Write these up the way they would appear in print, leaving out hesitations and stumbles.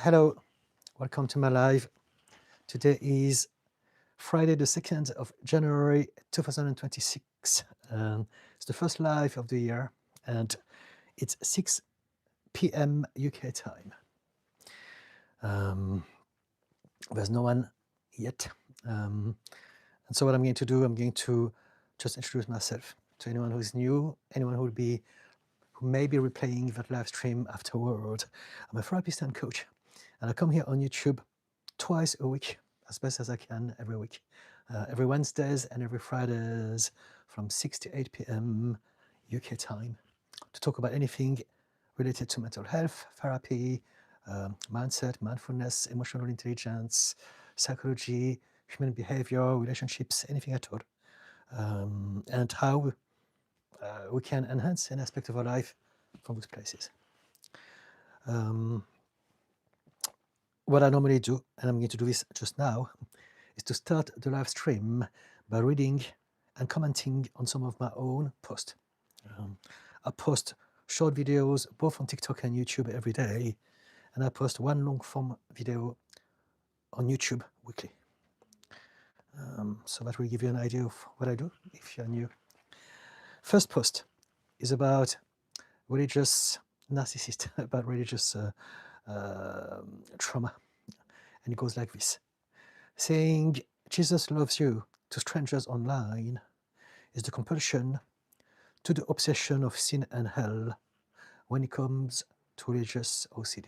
Hello, welcome to my live. Today is Friday, the 2nd of January 2026. It's the first live of the year, and it's 6 p.m. UK time. There's no one yet. And so what I'm going to do, I'm going to just introduce myself to anyone who's new, anyone who may be replaying that live stream afterward. I'm a therapist and coach, and I come here on YouTube twice a week, as best as I can every week, every Wednesdays and every Fridays from 6 to 8 p.m. UK time, to talk about anything related to mental health, therapy, mindset, mindfulness, emotional intelligence, psychology, human behavior, relationships, anything at all, and how we can enhance an aspect of our life from those places. What I normally do, and I'm going to do this just now, is to start the live stream by reading and commenting on some of my own posts. I post short videos both on TikTok and YouTube every day, and I post one long form video on YouTube weekly. So that will give you an idea of what I do if you're new. First post is about religious narcissist, about religious trauma. And it goes like this: saying Jesus loves you to strangers online is the compulsion to the obsession of sin and hell when it comes to religious OCD.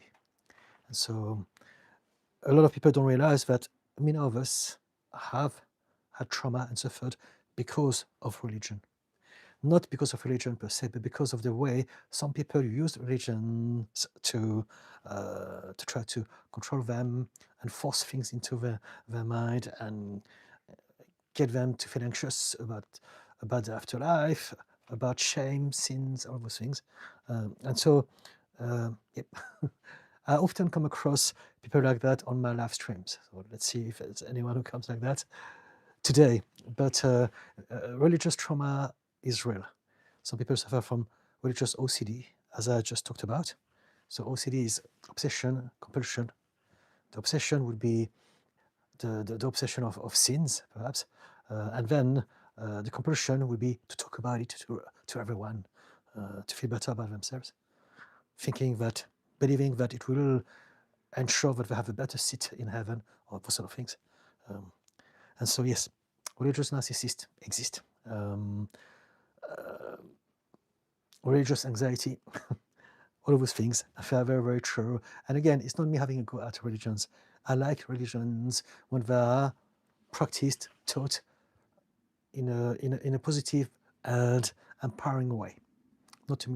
And so a lot of people don't realize that many of us have had trauma and suffered because of religion. Not because of religion per se, but because of the way some people use religions to try to control them and force things into their mind and get them to feel anxious about the afterlife, about shame, sins, all those things. And so, yep. I often come across people like that on my live streams. So let's see if there's anyone who comes like that today. But religious trauma is real. Some people suffer from religious OCD, as I just talked about. So OCD is obsession, compulsion. The obsession would be the obsession of sins, perhaps. And then the compulsion would be to talk about it to everyone, to feel better about themselves, believing that it will ensure that they have a better seat in heaven, or those sort of things. And so, yes, religious narcissists exist. Religious anxiety, all of those things are very, very true. And again, it's not me having a go at religions. I like religions when they are practiced, taught in a positive and empowering way, not to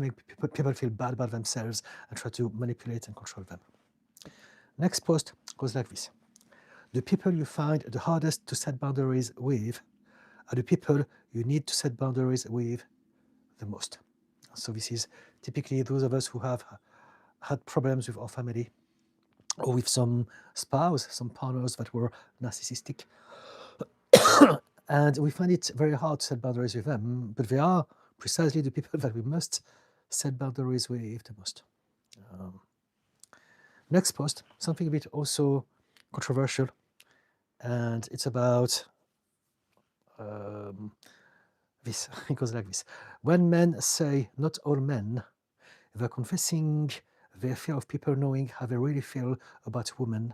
make people feel bad about themselves and try to manipulate and control them. Next post goes like this: the people you find the hardest to set boundaries with are the people you need to set boundaries with the most. So this is typically those of us who have had problems with our family, or with some spouse, some partners that were narcissistic. And we find it very hard to set boundaries with them, but they are precisely the people that we must set boundaries with the most. Next post, something a bit also controversial, and it's about this. It goes like this: when men say not all men, they're confessing their fear of people knowing how they really feel about women,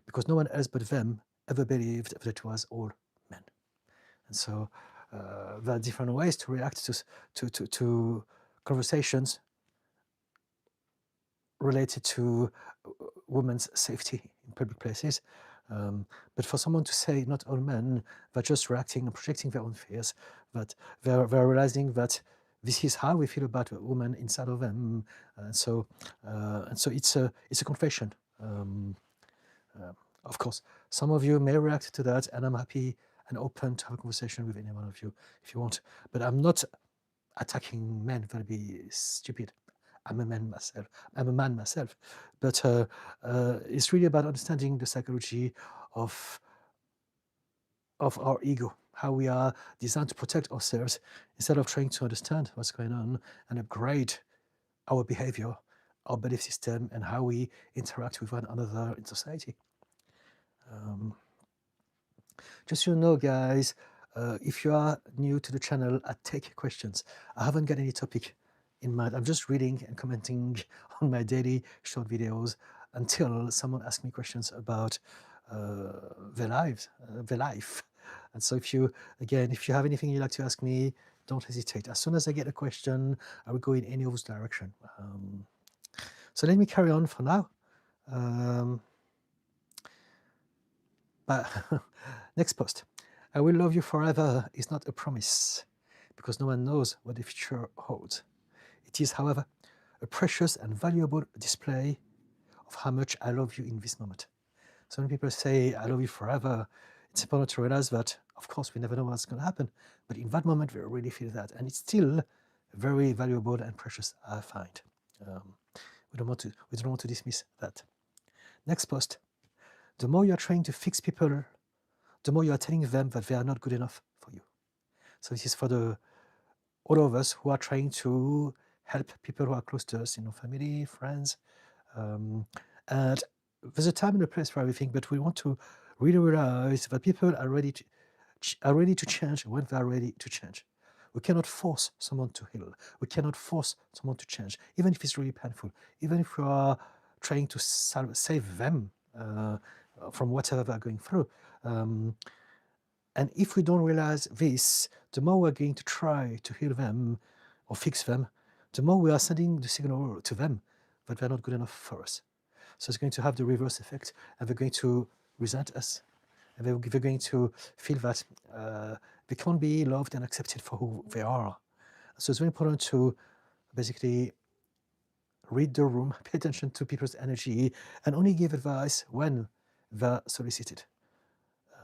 because no one else but them ever believed that it was all men. And so there are different ways to react to conversations related to women's safety in public places. But for someone to say not all men, they're just reacting and projecting their own fears, that they're realizing that this is how we feel about a woman inside of them. And so it's a confession. Of course, some of you may react to that, and I'm happy and open to have a conversation with any one of you if you want. But I'm not attacking men. That would be stupid. I'm a man myself. But it's really about understanding the psychology of our ego, how we are designed to protect ourselves instead of trying to understand what's going on and upgrade our behavior, our belief system and how we interact with one another in society. Just so you know, guys, if you are new to the channel, I take questions. I haven't got any topic in mind. I'm just reading and commenting on my daily short videos until someone asks me questions about their life. And so if you have anything you'd like to ask me, don't hesitate. As soon as I get a question, I will go in any of those direction. So let me carry on for now. But next post. I will love you forever is not a promise, because no one knows what the future holds. It is, however, a precious and valuable display of how much I love you in this moment. So when people say, I love you forever, it's important to realize that, of course, we never know what's going to happen, but in that moment, we really feel that. And it's still very valuable and precious, I find. We don't want to dismiss that. Next post. The more you're trying to fix people, the more you are telling them that they are not good enough for you. So this is for all of us who are trying to help people who are close to us, family, friends. And there's a time and a place for everything, but we want to really realize that people are ready to change when they are ready to change. We cannot force someone to heal. We cannot force someone to change, even if it's really painful, even if we are trying to save them from whatever they're going through. And if we don't realize this, the more we're going to try to heal them or fix them, the more we are sending the signal to them that they're not good enough for us. So it's going to have the reverse effect, and they're going to resent us. And they're going to feel that they can't be loved and accepted for who they are. So it's very important to basically read the room, pay attention to people's energy, and only give advice when they're solicited.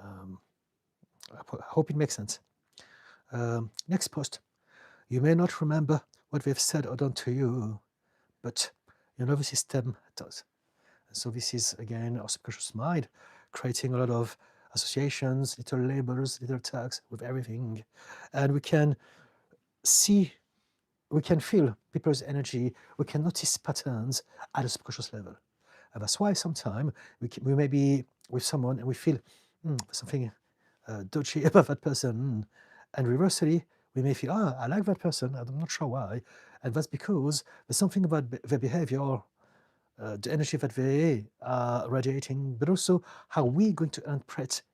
I hope it makes sense. Next post. You may not remember what they've said or done to you, but your nervous system does. And so this is, again, our subconscious mind creating a lot of associations, little labels, little tags with everything. And we can feel people's energy, we can notice patterns at a subconscious level. And that's why sometimes we may be with someone and we feel something dodgy about that person. And reversely, we may feel, I like that person, I'm not sure why. And that's because there's something about their behavior, the energy that they are radiating, but also how we're going to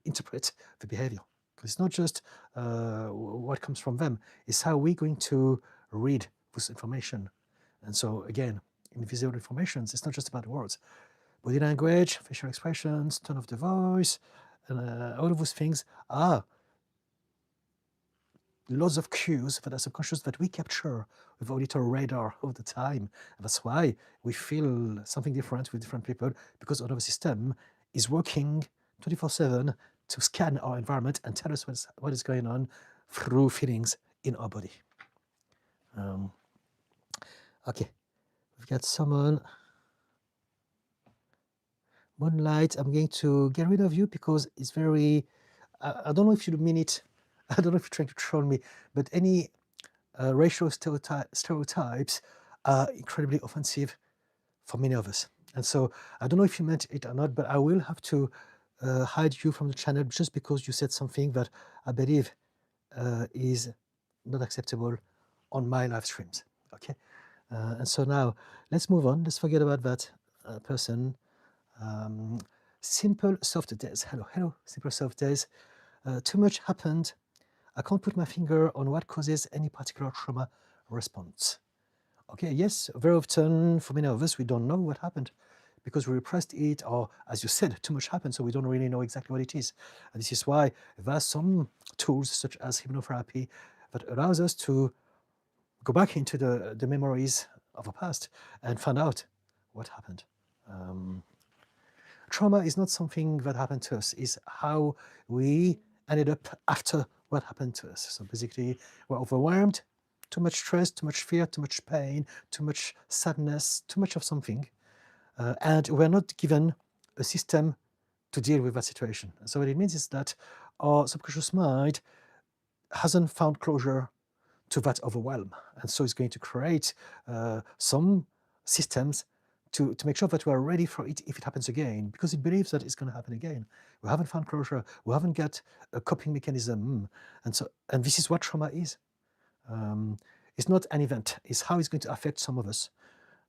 interpret the behavior. Because it's not just what comes from them, it's how we're going to read this information. And so again, in visual informations, it's not just about words. Body language, facial expressions, tone of the voice, and all of those things are lots of cues that are subconscious that we capture with our little radar all the time. And that's why we feel something different with different people, because our nervous system is working 24/7 to scan our environment and tell us what is going on through feelings in our body. Okay, we've got someone. Moonlight, I'm going to get rid of you because it's very, I don't know if you mean it, I don't know if you're trying to troll me, but any racial stereotypes are incredibly offensive for many of us. And so I don't know if you meant it or not, but I will have to hide you from the channel just because you said something that I believe is not acceptable on my live streams. Okay, and so now let's move on. Let's forget about that person. Simple soft days. Hello, simple soft days. Too much happened. I can't put my finger on what causes any particular trauma response. Okay, yes, very often for many of us, we don't know what happened because we repressed it, or as you said, too much happened, so we don't really know exactly what it is. And this is why there are some tools such as hypnotherapy that allows us to go back into the memories of the past and find out what happened. Trauma is not something that happened to us, it's how we ended up after what happened to us. So basically, we're overwhelmed, too much stress, too much fear, too much pain, too much sadness, too much of something, and we're not given a system to deal with that situation. So what it means is that our subconscious mind hasn't found closure to that overwhelm, and so it's going to create some systems to make sure that we are ready for it if it happens again, because it believes that it's going to happen again. We haven't found closure. We haven't got a coping mechanism. And this is what trauma is. It's not an event. It's how it's going to affect some of us.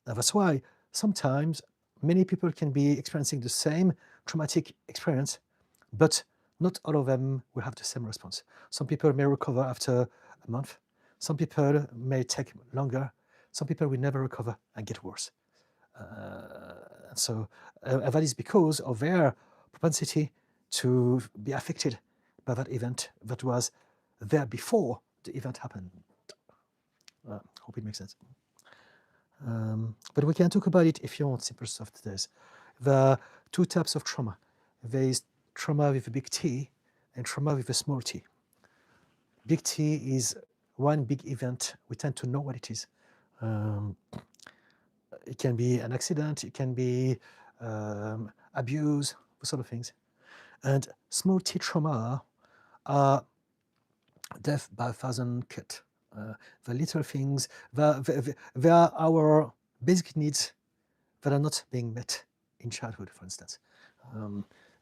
And that's why sometimes many people can be experiencing the same traumatic experience, but not all of them will have the same response. Some people may recover after a month. Some people may take longer. Some people will never recover and get worse. So that is because of their propensity to be affected by that event that was there before the event happened. Hope it makes sense. But we can talk about it if you want, simple soft days. There are two types of trauma. There is trauma with a big T and trauma with a small t. Big T is one big event. We tend to know what it is. It can be an accident, it can be abuse, those sort of things. And small t trauma are death by a thousand cut. The little things, they are our basic needs that are not being met in childhood, for instance.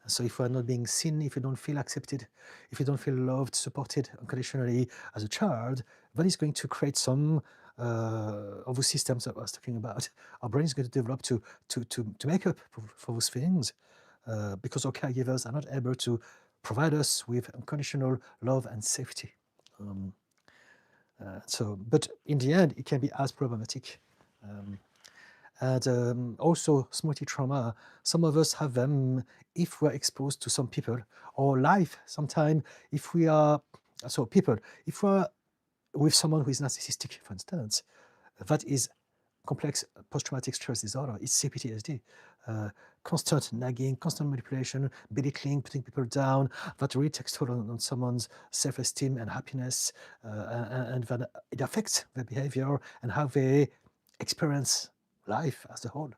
So if we're not being seen, if you don't feel accepted, if you don't feel loved, supported unconditionally as a child, that is going to create some of those systems that I was talking about. Our brain is going to develop to make up for those things because our caregivers are not able to provide us with unconditional love and safety. But in the end, it can be as problematic. And also small t trauma, some of us have them if we're exposed to some people or life. Sometimes if we are, if we're with someone who is narcissistic, for instance, that is complex post-traumatic stress disorder. It's CPTSD. Constant nagging, constant manipulation, belittling, putting people down, that really takes toll on someone's self-esteem and happiness, and that it affects their behavior and how they experience life as a whole.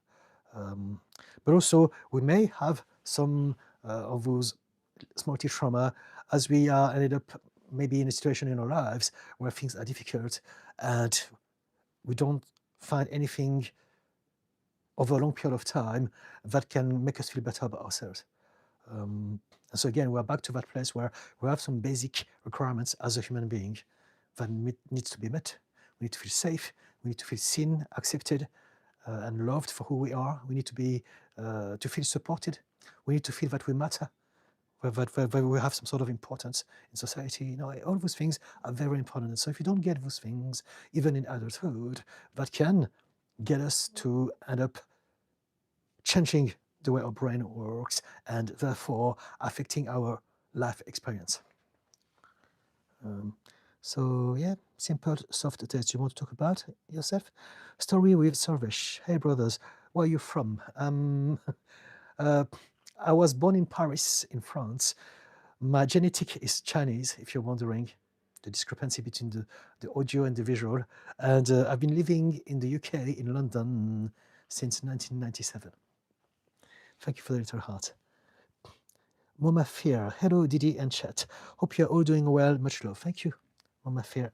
But also, we may have some of those small t trauma as we ended up maybe in a situation in our lives where things are difficult and we don't find anything over a long period of time that can make us feel better about ourselves. So again, we're back to that place where we have some basic requirements as a human being that needs to be met. We need to feel safe, we need to feel seen, accepted, and loved for who we are. We need to be to feel supported. We need to feel that we matter, that we have some sort of importance in society. All those things are very important. And so if you don't get those things, even in adulthood, that can get us to end up changing the way our brain works and therefore affecting our life experience. So yeah, simple soft test. You want to talk about yourself? Story with Sarvesh. Hey brothers, where are you from? I was born in Paris, in France. My genetic is Chinese, if you're wondering the discrepancy between the audio and the visual. And I've been living in the UK, in London, since 1997. Thank you for the little heart. Mama Fear. Hello, Didi and chat. Hope you're all doing well. Much love. Thank you, Mama Fear.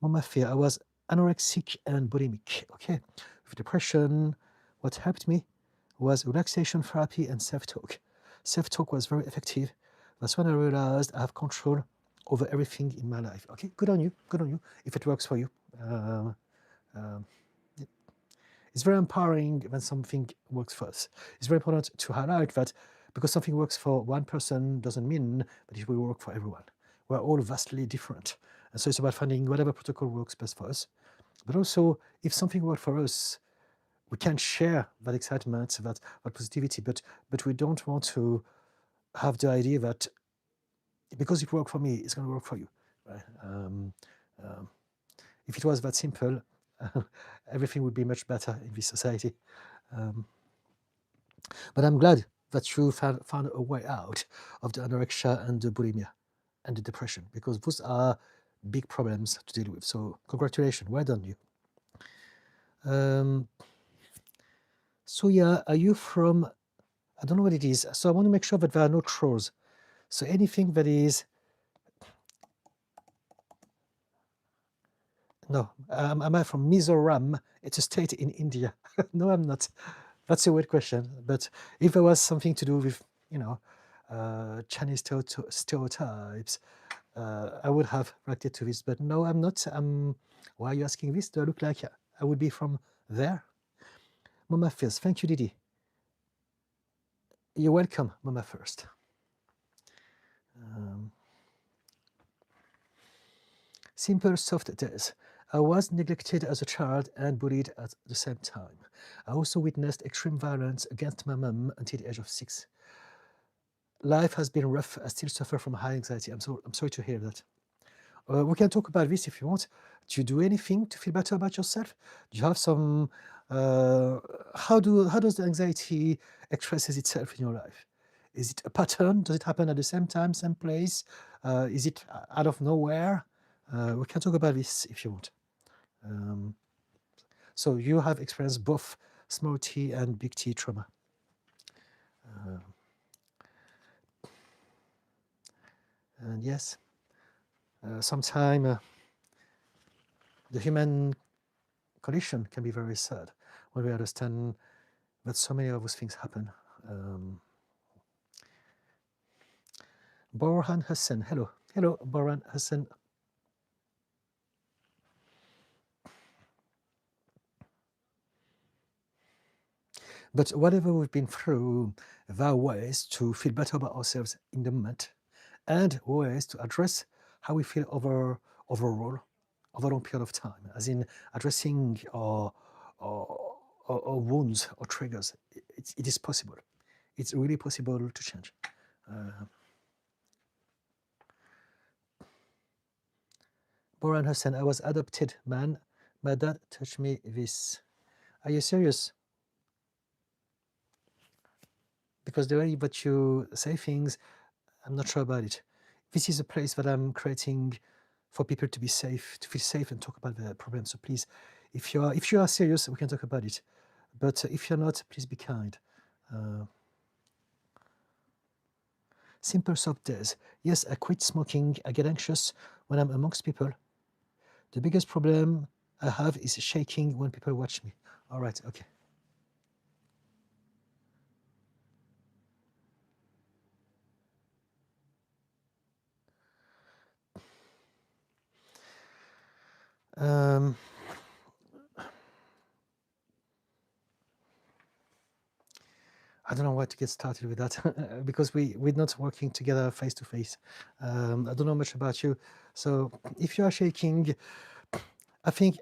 Mama Fear. I was anorexic and bulimic. Okay. With depression, what helped me was relaxation therapy and self-talk. Self-talk was very effective. That's when I realized I have control over everything in my life. Okay, good on you. Good on you. If it works for you. It's very empowering when something works for us. It's very important to highlight that because something works for one person doesn't mean that it will work for everyone. We're all vastly different. And so it's about finding whatever protocol works best for us. But also, if something works for us, we can share that excitement, that positivity, but we don't want to have the idea that because it worked for me, it's going to work for you. Right? If it was that simple, everything would be much better in this society. But I'm glad that you found a way out of the anorexia and the bulimia and the depression, because those are big problems to deal with. So congratulations, well done you. So yeah, are you from, I don't know what it is. So I want to make sure that there are no trolls. So anything that is, no, am I from Mizoram? It's a state in India. No, I'm not. That's a weird question, but if there was something to do with, you know, Chinese stereotypes, I would have reacted to this, but no, I'm not. Why are you asking this? Do I look like I would be from there? Mama First. Thank you, Didi. You're welcome, Mama First. Simple soft days. I was neglected as a child and bullied at the same time. I also witnessed extreme violence against my mum until the age of 6. Life has been rough. I still suffer from high anxiety. I'm sorry to hear that. We can talk about this if you want. Do you do anything to feel better about yourself? Do you have some? How does the anxiety expresses itself in your life? Is it a pattern? Does it happen at the same time, same place? Is it out of nowhere? We can talk about this if you want. So you have experienced both small T and big T trauma. And yes, sometimes the human condition can be very sad when we understand that so many of those things happen. Borhan Hassan, hello. Hello, Borhan Hassan. But whatever we've been through, there are ways to feel better about ourselves in the moment and ways to address how we feel overall over a long period of time, as in addressing our wounds or triggers. It is possible. It's really possible to change. Boran Hussein, I was adopted, man. My dad touched me this. Are you serious? Because the way that you say things, I'm not sure about it. This is a place that I'm creating for people to be safe, to feel safe and talk about the problem. So please, if you are serious, we can talk about it. But if you're not, please be kind. Simple soft days. Yes, I quit smoking. I get anxious when I'm amongst people. The biggest problem I have is shaking when people watch me. All right, okay. I don't know where to get started with that because we're not working together face to face. I don't know much about you. So if you are shaking, I think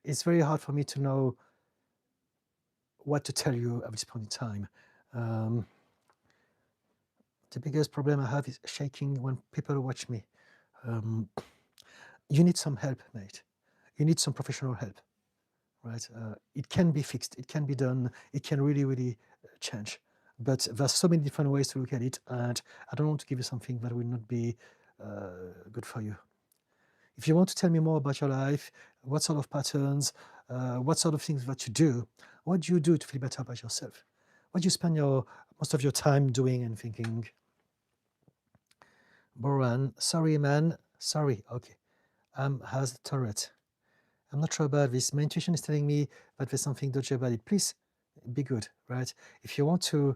it's very hard for me to know what to tell you at this point in time. The biggest problem I have is shaking when people watch me. You need some help, mate. You need some professional help, right? It can be fixed. It can be done. It can really, really change. But there's so many different ways to look at it, and I don't want to give you something that will not be good for you. If you want to tell me more about your life, what sort of patterns, what sort of things that you do, what do you do to feel better about yourself? What do you spend most of your time doing and thinking? Boran, sorry, man. Sorry. Okay. Has Tourette. I'm not sure about this. My intuition is telling me that there's something dodgy about it. Please be good, right? If you want to,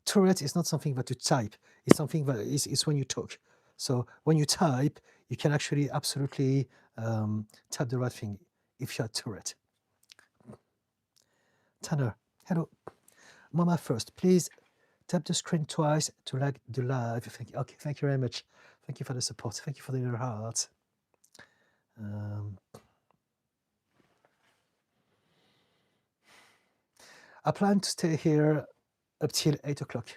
Tourette is not something that you type. It's something that is when you talk. So when you type, you can actually absolutely type the right thing if you're Tourette. Tanner, hello. Mama First, please tap the screen twice to like the live. Thank you. Okay, thank you very much. Thank you for the support. Thank you for the hearts. I plan to stay here up till 8 o'clock,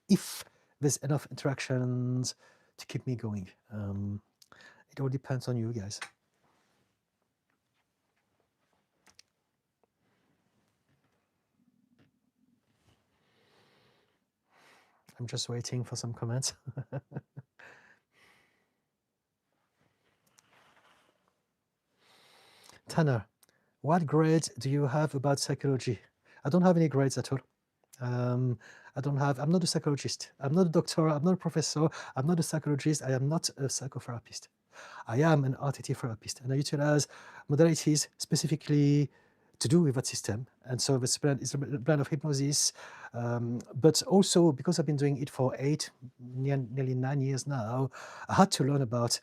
if there's enough interactions to keep me going. It all depends on you guys. I'm just waiting for some comments. Tanner, what grade do you have about psychology? I don't have any grades at all. I'm not a psychologist. I'm not a doctor. I'm not a professor. I'm not a psychologist. I am not a psychotherapist. I am an RTT therapist, and I utilize modalities specifically to do with that system. And so this blend is a blend of hypnosis, but also because I've been doing it for nearly 9 years now, I had to learn about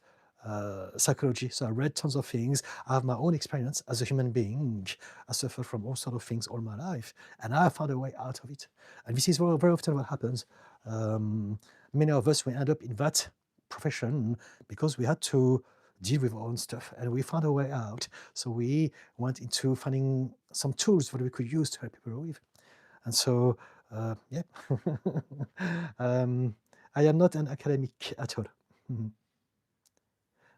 psychology. So I read tons of things. I have my own experience as a human being. I suffered from all sorts of things all my life, and I found a way out of it. And this is very, very often what happens. Many of us, we end up in that profession because we had to deal with our own stuff, and we found a way out. So we went into finding some tools that we could use to help people with. And so, yeah, I am not an academic at all.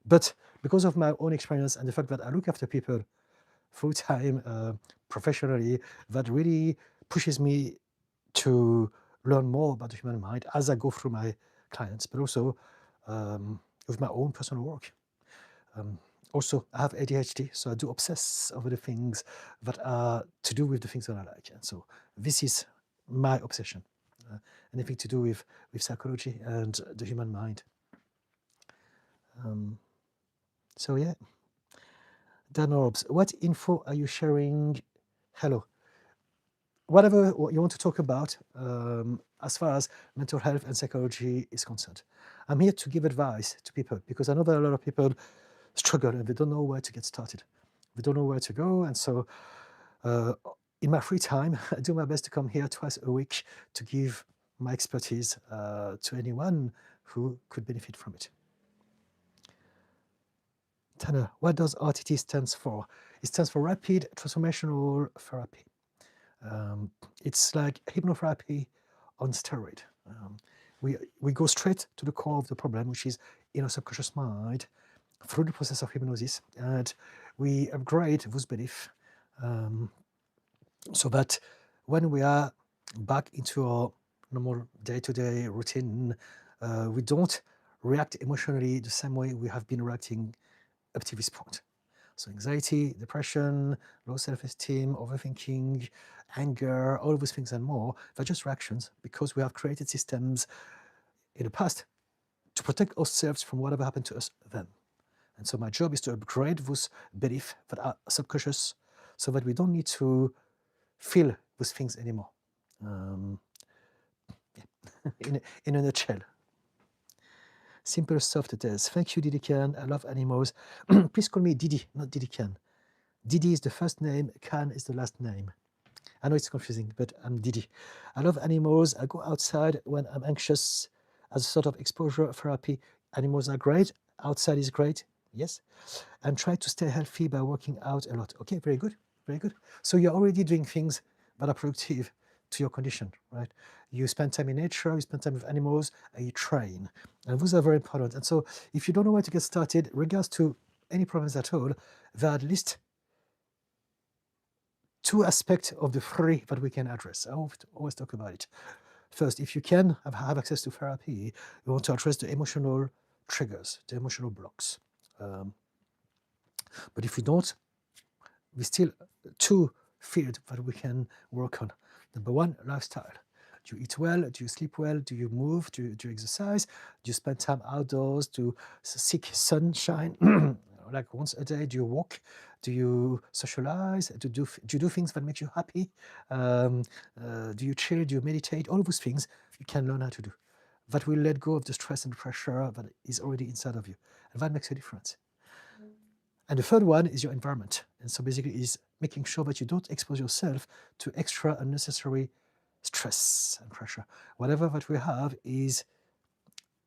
But because of my own experience and the fact that I look after people full time, professionally, that really pushes me to learn more about the human mind as I go through my clients, but also with my own personal work. Also, I have ADHD, so I do obsess over the things that are to do with the things that I like. And so this is my obsession, anything to do with psychology and the human mind. So yeah, Dan Orbs, what info are you sharing? Hello. Whatever you want to talk about as far as mental health and psychology is concerned. I'm here to give advice to people because I know that a lot of people struggle and they don't know where to get started. They don't know where to go. And so in my free time, I do my best to come here twice a week to give my expertise to anyone who could benefit from it. Tanner, what does RTT stands for? It stands for Rapid Transformational Therapy. It's like hypnotherapy on steroid. We go straight to the core of the problem, which is in our subconscious mind, through the process of hypnosis, and we upgrade those beliefs so that when we are back into our normal day-to-day routine, we don't react emotionally the same way we have been reacting up to this point. So anxiety, depression, low self-esteem, overthinking, anger, all of those things and more, they're just reactions because we have created systems in the past to protect ourselves from whatever happened to us then. And so my job is to upgrade those beliefs that are subconscious so that we don't need to feel those things anymore. In a nutshell. Simple soft test. Thank you, Didi Khan. I love animals. Please call me Didi, not Didi Khan. Didi is the first name, Khan is the last name. I know it's confusing, but I'm Didi. I love animals. I go outside when I'm anxious as a sort of exposure therapy. Animals are great. Outside is great. Yes. And try to stay healthy by working out a lot. Okay, very good. Very good. So you're already doing things that are productive to your condition, right? You spend time in nature, you spend time with animals, and you train. And those are very important. And so if you don't know where to get started, regards to any problems at all, there are at least two aspects of the three that we can address. I always talk about it. First, if you can have access to therapy, you want to address the emotional triggers, the emotional blocks. But if we don't, we still two fields that we can work on. Number one, lifestyle. Do you eat well? Do you sleep well? Do you move? Do you exercise? Do you spend time outdoors? Do you seek sunshine like once a day? Do you walk? Do you socialize? Do you do things that make you happy? Do you chill? Do you meditate? All of those things you can learn how to do. That will let go of the stress and pressure that is already inside of you. And that makes a difference. And the third one is your environment. And so basically is making sure that you don't expose yourself to extra unnecessary stress and pressure. Whatever that we have is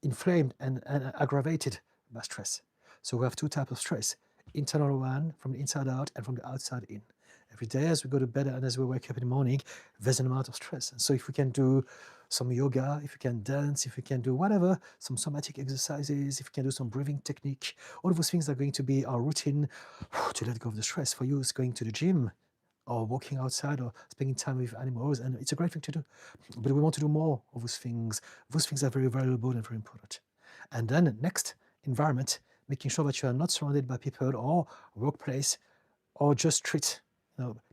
inflamed and aggravated by stress. So we have two types of stress, internal one from the inside out and from the outside in. Every day as we go to bed and as we wake up in the morning, there's an amount of stress. And so if we can do some yoga, if we can dance, if we can do whatever, some somatic exercises, if we can do some breathing technique, all of those things are going to be our routine to let go of the stress. For you, it's going to the gym or walking outside or spending time with animals, and it's a great thing to do. But we want to do more of those things. Those things are very valuable and very important. And then next, environment, making sure that you are not surrounded by people or workplace or just street,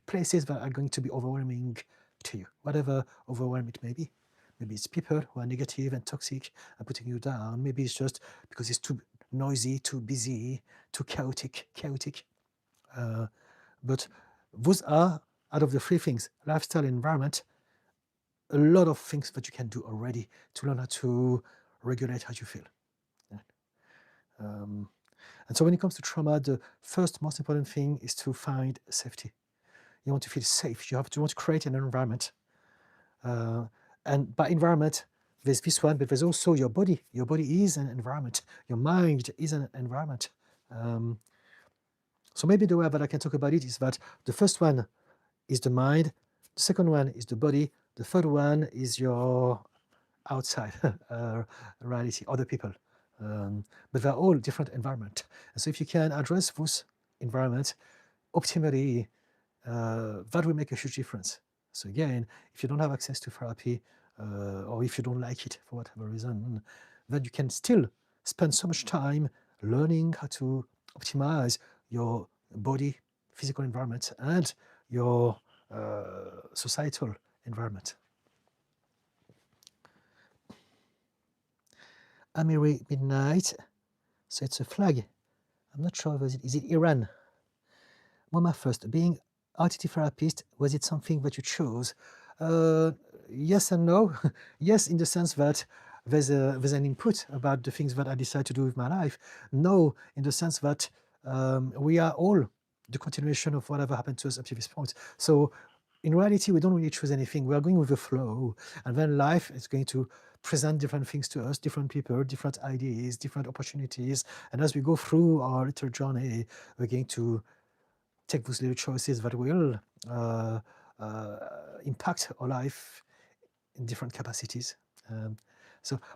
places that are going to be overwhelming to you, whatever overwhelm it may be. Maybe it's people who are negative and toxic and putting you down. Maybe it's just because it's too noisy, too busy, too chaotic. But Those are, out of the three things, lifestyle, environment, a lot of things that you can do already to learn how to regulate how you feel. And so when it comes to trauma, the first most important thing is to find safety. You want to feel safe. You want to create an environment. And by environment, there's this one, but there's also your body. Your body is an environment. Your mind is an environment. So maybe the way that I can talk about it is that the first one is the mind, the second one is the body, the third one is your outside reality, other people. But they're all different environments. And so if you can address those environments optimally, that will make a huge difference. So again, if you don't have access to therapy, or if you don't like it for whatever reason, then you can still spend so much time learning how to optimize your body, physical environment, and your societal environment. Amiri Midnight, so it's a flag. I'm not sure, is it Iran? Mama first, being RTT therapist, was it something that you chose? Yes and no. Yes, in the sense that there's an input about the things that I decide to do with my life. No, in the sense that we are all the continuation of whatever happened to us up to this point. So in reality, we don't really choose anything. We are going with the flow, and then life is going to present different things to us, different people, different ideas, different opportunities. And as we go through our little journey, we're going to take those little choices that will impact our life in different capacities.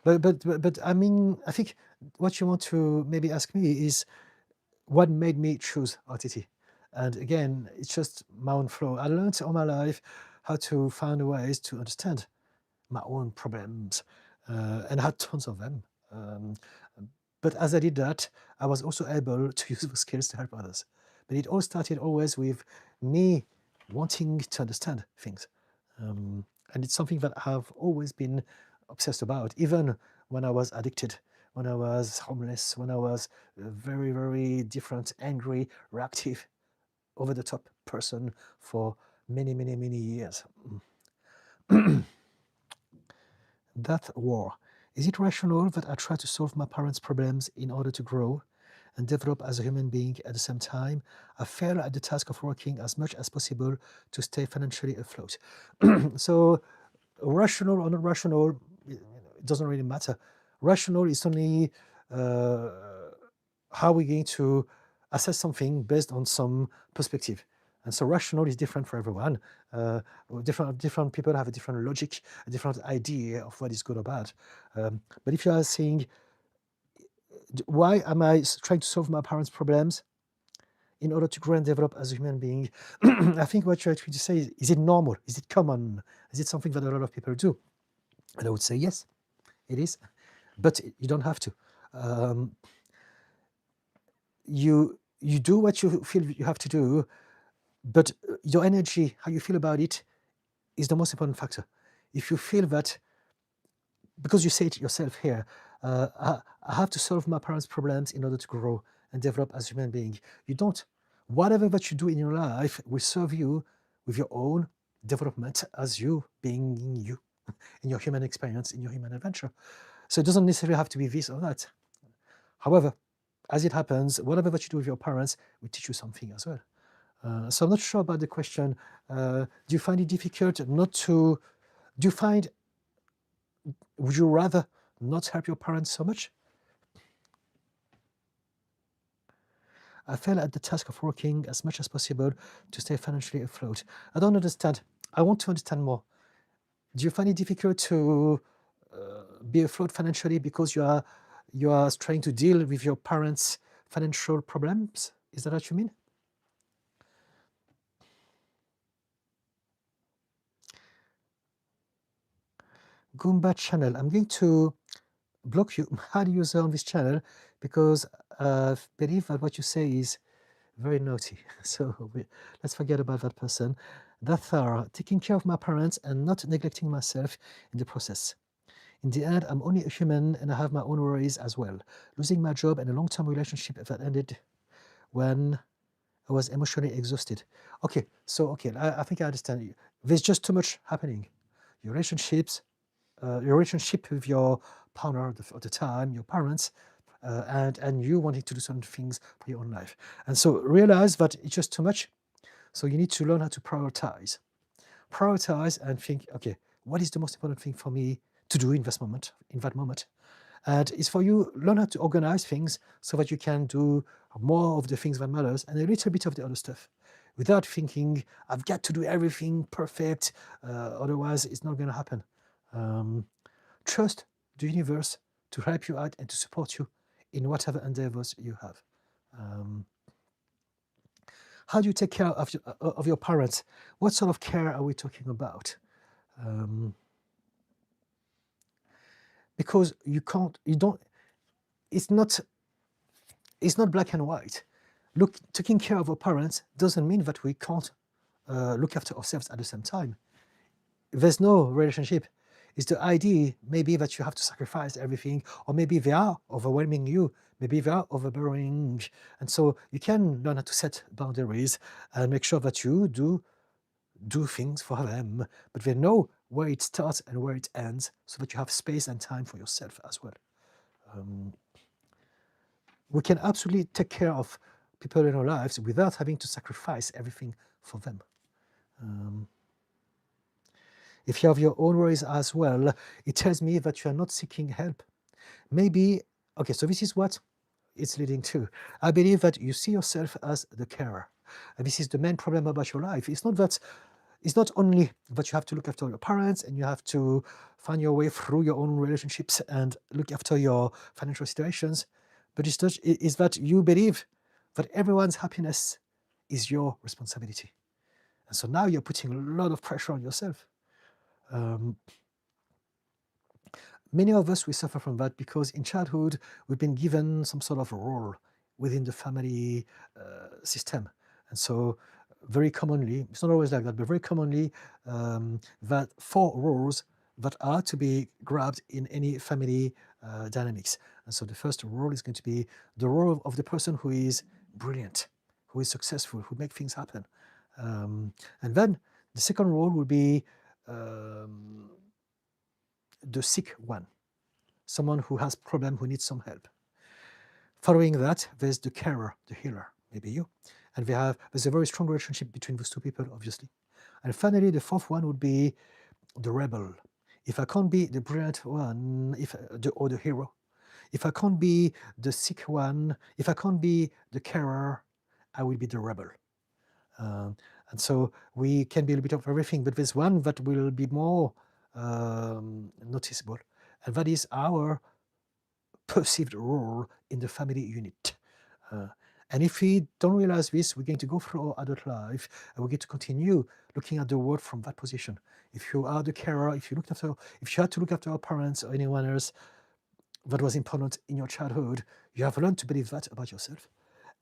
But I mean, I think what you want to maybe ask me is what made me choose RTT. And again, it's just my own flow. I learned all my life how to find ways to understand my own problems, and I had tons of them. But as I did that, I was also able to use those skills to help others. But it all started always with me wanting to understand things. And it's something that I've always been obsessed about, even when I was addicted, when I was homeless, when I was a very, very different, angry, reactive, over-the-top person for many, many, many years. That war. Is it rational that I try to solve my parents' problems in order to grow and develop as a human being at the same time? I fail at the task of working as much as possible to stay financially afloat. So rational or not rational, it doesn't really matter. Rational is only how we're going to assess something based on some perspective. And so rational is different for everyone. Different people have a different logic, a different idea of what is good or bad. But if you are saying, why am I trying to solve my parents' problems in order to grow and develop as a human being? I think what you're trying to say is it normal? Is it common? Is it something that a lot of people do? And I would say yes, it is. But you don't have to. You do what you feel you have to do, but your energy, how you feel about it, is the most important factor. If you feel that, because you say it yourself here, I have to solve my parents' problems in order to grow and develop as a human being. You don't. Whatever that you do in your life will serve you with your own development as you being you, in your human experience, in your human adventure. So it doesn't necessarily have to be this or that. However, as it happens, whatever that you do with your parents will teach you something as well. So I'm not sure about the question. Do you find it difficult not to, would you rather not help your parents so much? I fail at the task of working as much as possible to stay financially afloat. I don't understand. I want to understand more. Do you find it difficult to be afloat financially because you are trying to deal with your parents' financial problems? Is that what you mean? Goomba channel. I'm going to block you, hard user on this channel, because I believe that what you say is very naughty. So let's forget about that person. That are taking care of my parents and not neglecting myself in the process. In the end, I'm only a human and I have my own worries as well. Losing my job and a long-term relationship that ended when I was emotionally exhausted. Okay, so I think I understand. There's just too much happening. Your relationships, your relationship with your partner at the time, your parents, and you wanting to do certain things for your own life. And so realize that it's just too much. So you need to learn how to prioritize. Prioritize and think, okay, what is the most important thing for me to do in this moment, And it's for you learn how to organize things so that you can do more of the things that matters and a little bit of the other stuff without thinking I've got to do everything perfect, otherwise it's not going to happen. Trust the universe to help you out and to support you in whatever endeavors you have. How do you take care of your parents? What sort of care are we talking about? Because it's not black and white. Look, taking care of our parents doesn't mean that we can't look after ourselves at the same time. There's no relationship. It's the idea maybe that you have to sacrifice everything, or maybe they are overwhelming you, maybe they are overbearing. And so you can learn how to set boundaries and make sure that you do things for them, but they know where it starts and where it ends, so that you have space and time for yourself as well. We can absolutely take care of people in our lives without having to sacrifice everything for them. If you have your own worries as well, it tells me that you are not seeking help. Maybe, okay, so this is what it's leading to. I believe that you see yourself as the carer. And this is the main problem about your life. It's not only that you have to look after your parents and you have to find your way through your own relationships and look after your financial situations, but it's that you believe that everyone's happiness is your responsibility. And so now you're putting a lot of pressure on yourself. Many of us, we suffer from that because in childhood, we've been given some sort of role within the family system. And so very commonly, it's not always like that, but very commonly, that 4 roles that are to be grabbed in any family dynamics. And so the first role is going to be the role of the person who is brilliant, who is successful, who makes things happen. And then the second role will be the sick one, someone who has problem, who needs some help. Following that, there's the carer, the healer, maybe you. And there's a very strong relationship between those two people, obviously. And finally, the fourth one would be the rebel. If I can't be the brilliant one, or the hero, if I can't be the sick one, if I can't be the carer, I will be the rebel. And so we can be a little bit of everything, but there's one that will be more noticeable, and that is our perceived role in the family unit. And if we don't realize this, we're going to go through our adult life and we're going to continue looking at the world from that position. If you are the carer, if you had to look after our parents or anyone else that was important in your childhood, you have learned to believe that about yourself.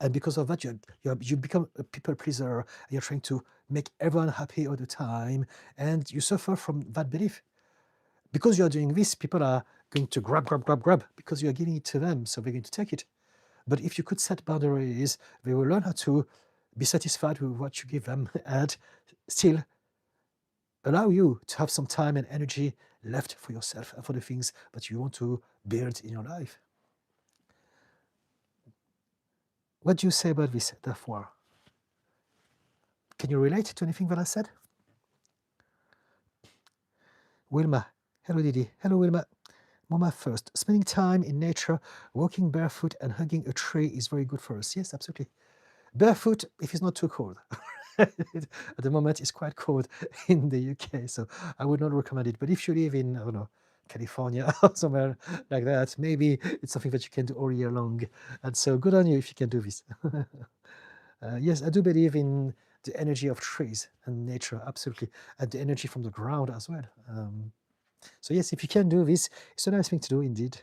And because of that, you become a people pleaser, and you're trying to make everyone happy all the time, and you suffer from that belief. Because you're doing this, people are going to grab, because you're giving it to them, so they're going to take it. But if you could set boundaries, they will learn how to be satisfied with what you give them and still allow you to have some time and energy left for yourself and for the things that you want to build in your life. What do you say about this, therefore? Can you relate to anything that I said? Wilma. Hello, Didi. Hello, Wilma. Mama first. Spending time in nature, walking barefoot and hugging a tree is very good for us. Yes, absolutely. Barefoot, if it's not too cold. At the moment, it's quite cold in the UK, so I would not recommend it. But if you live in, I don't know, California or somewhere like that, maybe it's something that you can do all year long. And so good on you if you can do this. Yes, I do believe in the energy of trees and nature, absolutely, and the energy from the ground as well. So yes, if you can do this, it's a nice thing to do indeed.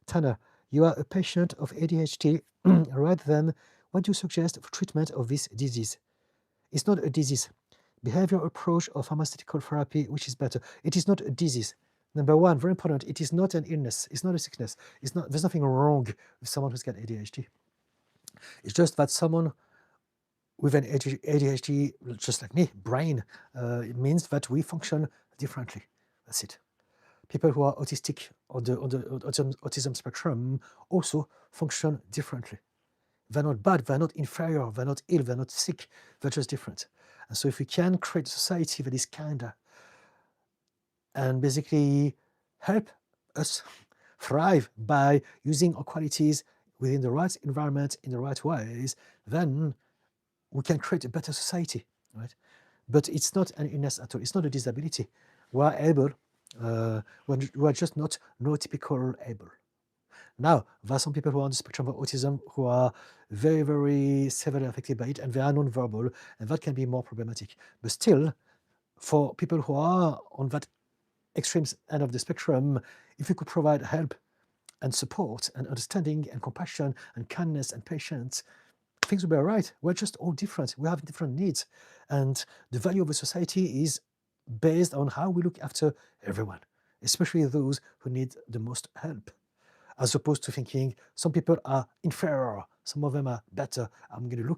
Tanner, you are a patient of ADHD. Rather than what do you suggest for treatment of this disease? It's not a disease. Behavioral approach or pharmaceutical therapy, which is better? It is not a disease. Number one, very important, it is not an illness. It's not a sickness. There's nothing wrong with someone who's got ADHD. It's just that someone with an ADHD, just like me, brain, it means that we function differently. That's it. People who are autistic on the autism spectrum also function differently. They're not bad, they're not inferior, they're not ill, they're not sick, they're just different. And so if we can create a society that is kinder and basically help us thrive by using our qualities within the right environment in the right ways, then we can create a better society, right? But it's not an illness at all. It's not a disability. We are able, we are just not neurotypical able. Now, there are some people who are on the spectrum of autism who are very, very severely affected by it, and they are non-verbal, and that can be more problematic. But still, for people who are on that extreme end of the spectrum, if we could provide help and support and understanding and compassion and kindness and patience, things will be all right. We're just all different. We have different needs. And the value of a society is based on how we look after everyone, especially those who need the most help, as opposed to thinking some people are inferior, some of them are better. I'm going to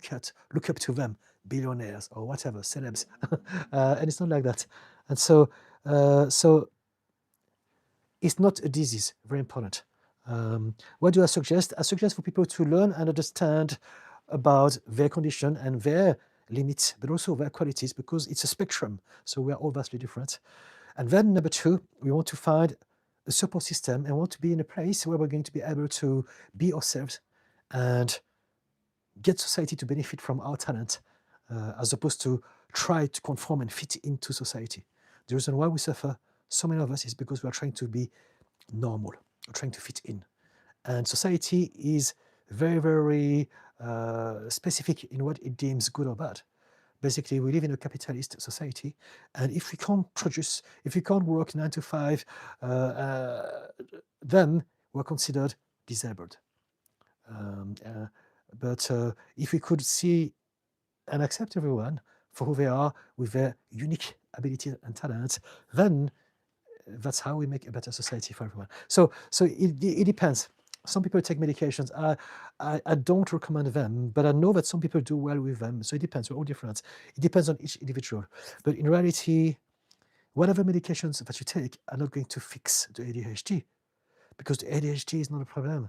look up to them, billionaires or whatever, celebs. And it's not like that. And so it's not a disease, very important. What do I suggest? I suggest for people to learn and understand about their condition and their limits, but also their qualities, because it's a spectrum. So we are all vastly different. And then number two, we want to find a support system and want to be in a place where we're going to be able to be ourselves and get society to benefit from our talent, as opposed to try to conform and fit into society. The reason why we suffer, so many of us, is because we are trying to be normal, or trying to fit in. And society is very, very specific in what it deems good or bad. Basically, we live in a capitalist society, and if we can't produce, if we can't work 9 to 5, then we're considered disabled. But if we could see and accept everyone for who they are with their unique abilities and talents, then that's how we make a better society for everyone. So it depends. Some people take medications. I don't recommend them, but I know that some people do well with them. So it depends. We're all different. It depends on each individual. But in reality, whatever medications that you take are not going to fix the ADHD, because the ADHD is not a problem.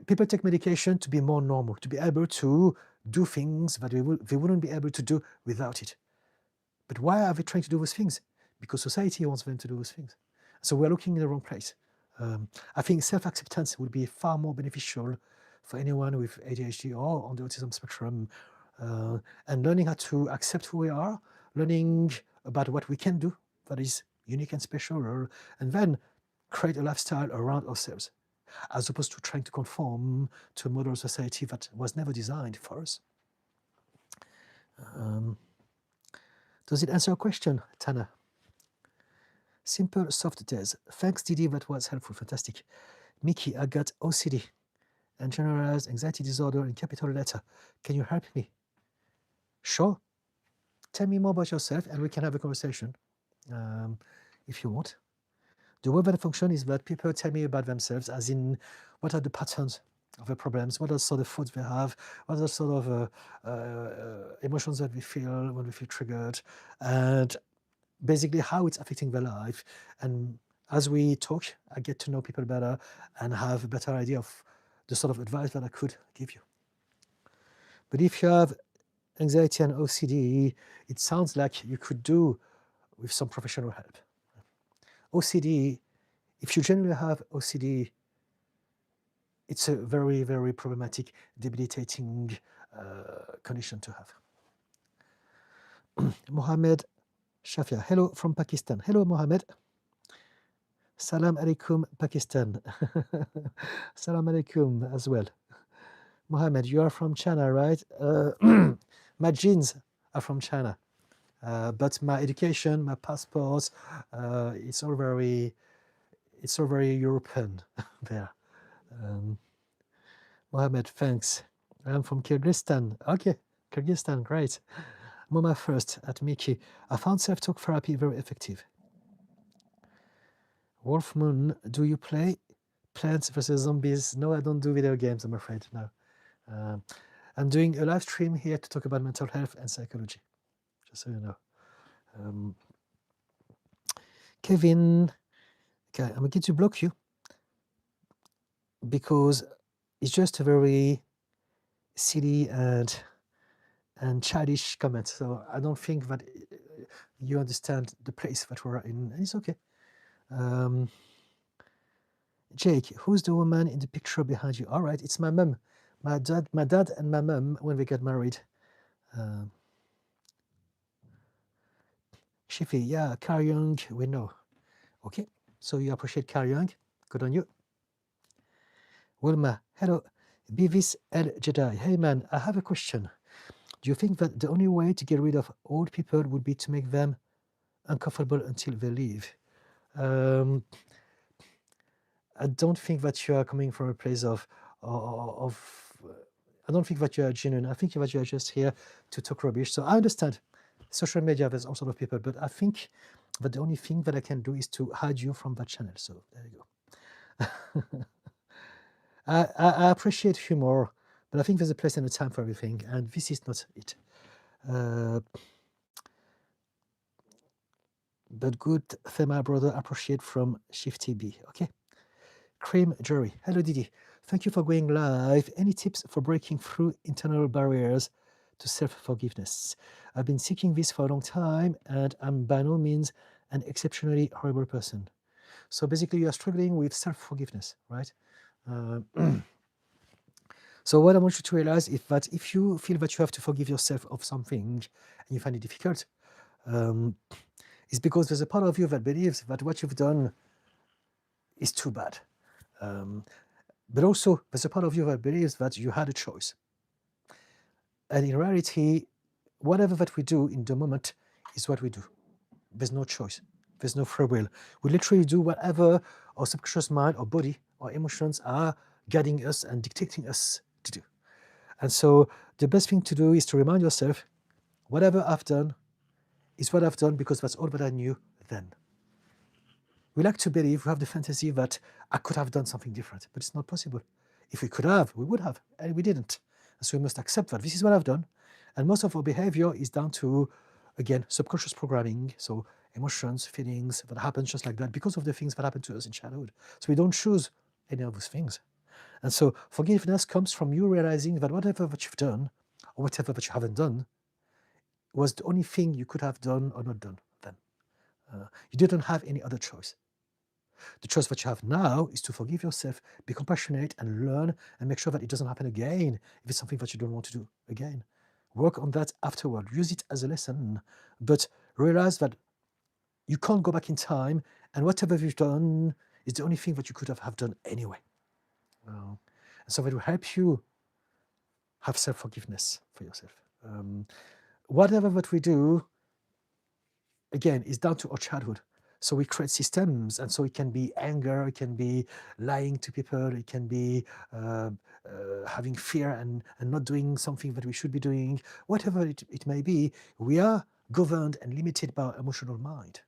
People take medication to be more normal, to be able to do things that they wouldn't be able to do without it. But why are they trying to do those things? Because society wants them to do those things. So we're looking in the wrong place. I think self-acceptance would be far more beneficial for anyone with ADHD or on the autism spectrum, and learning how to accept who we are, learning about what we can do that is unique and special, and then create a lifestyle around ourselves, as opposed to trying to conform to a model society that was never designed for us. Does it answer your question, Tana? Simple, soft days. Thanks, Didi, that was helpful, fantastic. Mickey, I got OCD and generalized anxiety disorder in capital letter. Can you help me? Sure. Tell me more about yourself and we can have a conversation, if you want. The way that I function is that people tell me about themselves, as in what are the patterns of their problems, what are sort of thoughts they have, what are sort of emotions that we feel when we feel triggered, and basically how it's affecting their life. And as we talk, I get to know people better and have a better idea of the sort of advice that I could give you. But if you have anxiety and OCD, it sounds like you could do with some professional help. OCD, if you generally have OCD, it's a very, very problematic, debilitating condition to have. Mohammed Shafia, hello from Pakistan. Hello, Mohammed. Salam alaikum, Pakistan. Salam alaikum as well. Mohammed, you are from China, right? My genes are from China, but my education, my passport, it's all very European there. Mohammed, thanks. I'm from Kyrgyzstan. Okay, Kyrgyzstan, great. Mama first at Mickey. I found self-talk therapy very effective. Wolf Moon, do you play Plants vs. Zombies? No, I don't do video games, I'm afraid, no. I'm doing a live stream here to talk about mental health and psychology, just so you know. Kevin, okay, I'm going to block you because it's just a very silly and childish comment. So I don't think that you understand the place that we're in, and it's okay. Jake, who's the woman in the picture behind you? All right, it's my mum. My dad and my mum when we got married. Shifi, yeah, Carl Jung, we know. Okay, so you appreciate Carl Jung. Good on you. Wilma, hello. Beavis El Jedi. Hey man, I have a question. Do you think that the only way to get rid of old people would be to make them uncomfortable until they leave? I don't think that you are coming from a place of I don't think that you are genuine. I think that you are just here to talk rubbish. So I understand social media, there's all sort of people, but I think that the only thing that I can do is to hide you from that channel. So there you go. I appreciate humor, but I think there's a place and a time for everything, and this is not it. But good thema, brother, appreciate from Shifty B. Okay. Cream Jury. Hello, Didi. Thank you for going live. Any tips for breaking through internal barriers to self-forgiveness? I've been seeking this for a long time, and I'm by no means an exceptionally horrible person. So basically, you are struggling with self-forgiveness, right? So what I want you to realize is that if you feel that you have to forgive yourself of something and you find it difficult, it's because there's a part of you that believes that what you've done is too bad. But also, there's a part of you that believes that you had a choice. And in reality, whatever that we do in the moment is what we do. There's no choice. There's no free will. We literally do whatever our subconscious mind, our body, our emotions are guiding us and dictating us to do. And so the best thing to do is to remind yourself, whatever I've done is what I've done because that's all that I knew then. We like to believe, we have the fantasy that I could have done something different, but it's not possible. If we could have, we would have, and we didn't. And so we must accept that this is what I've done. And most of our behavior is down to, again, subconscious programming. So emotions, feelings that happen just like that because of the things that happened to us in childhood. So we don't choose any of those things. And so forgiveness comes from you realizing that whatever that you've done or whatever that you haven't done was the only thing you could have done or not done then. You didn't have any other choice. The choice that you have now is to forgive yourself, be compassionate, and learn and make sure that it doesn't happen again if it's something that you don't want to do again. Work on that afterward. Use it as a lesson, but realize that you can't go back in time, and whatever you've done is the only thing that you could have done anyway. And so that will help you have self-forgiveness for yourself. Whatever that we do, again, is down to our childhood. So we create systems, and so it can be anger, it can be lying to people, it can be having fear and not doing something that we should be doing. Whatever it may be, we are governed and limited by our emotional mind.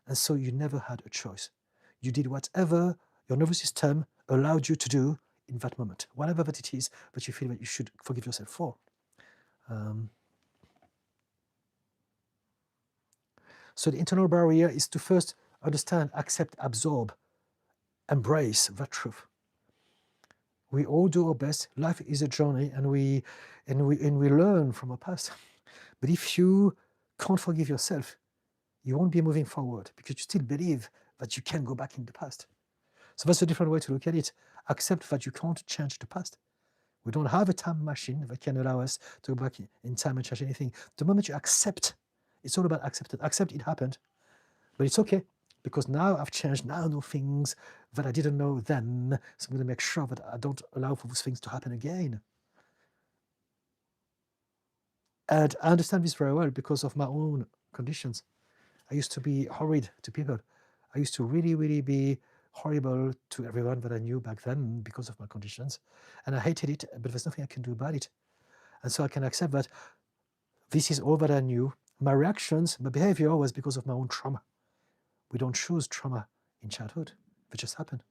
And so you never had a choice. You did whatever your nervous system allowed you to do in that moment, whatever that it is that you feel that you should forgive yourself for. So the internal barrier is to first understand, accept, absorb, embrace that truth. We all do our best. Life is a journey, and we learn from our past. But if you can't forgive yourself, you won't be moving forward because you still believe that you can go back in the past. So that's a different way to look at it. Accept that you can't change the past. We don't have a time machine that can allow us to go back in time and change anything. The moment you accept, it's all about acceptance. Accept it happened, but it's okay because now I've changed. Now I know things that I didn't know then. So I'm going to make sure that I don't allow for those things to happen again. And I understand this very well because of my own conditions. I used to be horrid to people. I used to really, really be horrible to everyone that I knew back then because of my conditions. And I hated it, but there's nothing I can do about it. And so I can accept that this is all that I knew. My reactions, my behavior was because of my own trauma. We don't choose trauma in childhood. They just happen.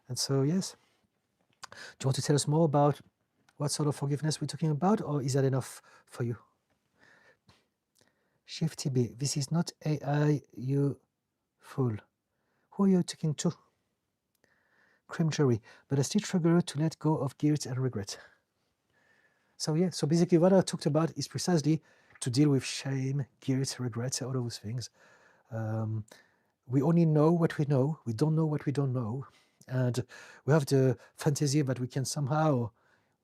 And so, yes. Do you want to tell us more about what sort of forgiveness we're talking about, or is that enough for you? Shifty B, this is not AI, you fool. Who are you talking to? Cream Jury, but I still struggle to let go of guilt and regret. So yeah, so basically what I talked about is precisely to deal with shame, guilt, regret, all those things. We only know what we know. We don't know what we don't know. And we have the fantasy that we can somehow,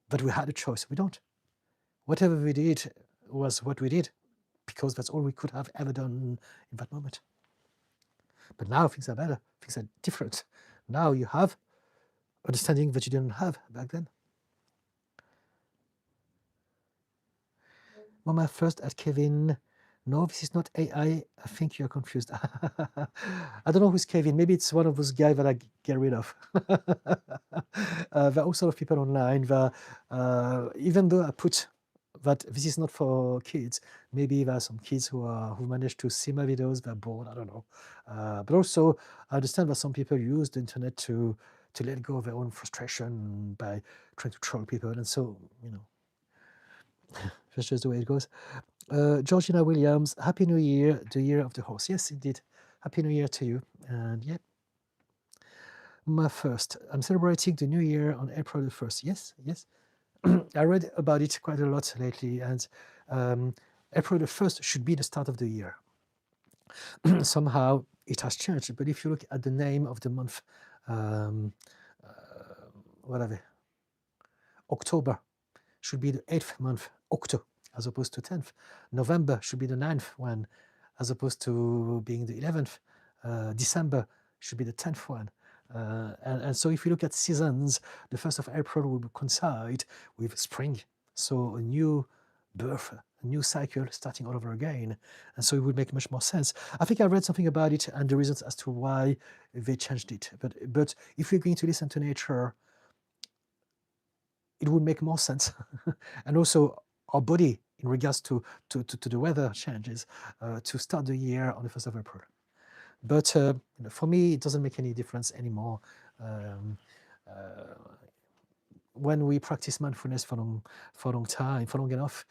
that we had a choice. We don't. Whatever we did was what we did, because that's all we could have ever done in that moment. But now things are better. Things are different. Now you have understanding that you didn't have back then. Mama first at Kevin. No, this is not AI. I think you're confused. I don't know who's Kevin. Maybe it's one of those guys that I get rid of. There are all sorts of people online that, even though I put that this is not for kids, maybe there are some kids who managed to see my videos, they're bored, I don't know. But also, I understand that some people use the internet to let go of their own frustration by trying to troll people. And so, that's just the way it goes. Georgina Williams, Happy New Year, the year of the horse. Yes, indeed. Happy New Year to you. And yeah, my first. I'm celebrating the new year on April the 1st. Yes, yes. I read about it quite a lot lately, and April the 1st should be the start of the year. Somehow it has changed, but if you look at the name of the month, whatever, October should be the 8th month, Octo, as opposed to 10th. November should be the 9th one, as opposed to being the 11th. December should be the 10th one. And so if you look at seasons, the 1st of April will coincide with spring. So a new birth, a new cycle starting all over again. And so it would make much more sense. I think I read something about it and the reasons as to why they changed it. But if you're going to listen to nature, it would make more sense. And also our body in regards to the weather changes to start the year on the 1st of April. But for me, it doesn't make any difference anymore. When we practice mindfulness for long enough,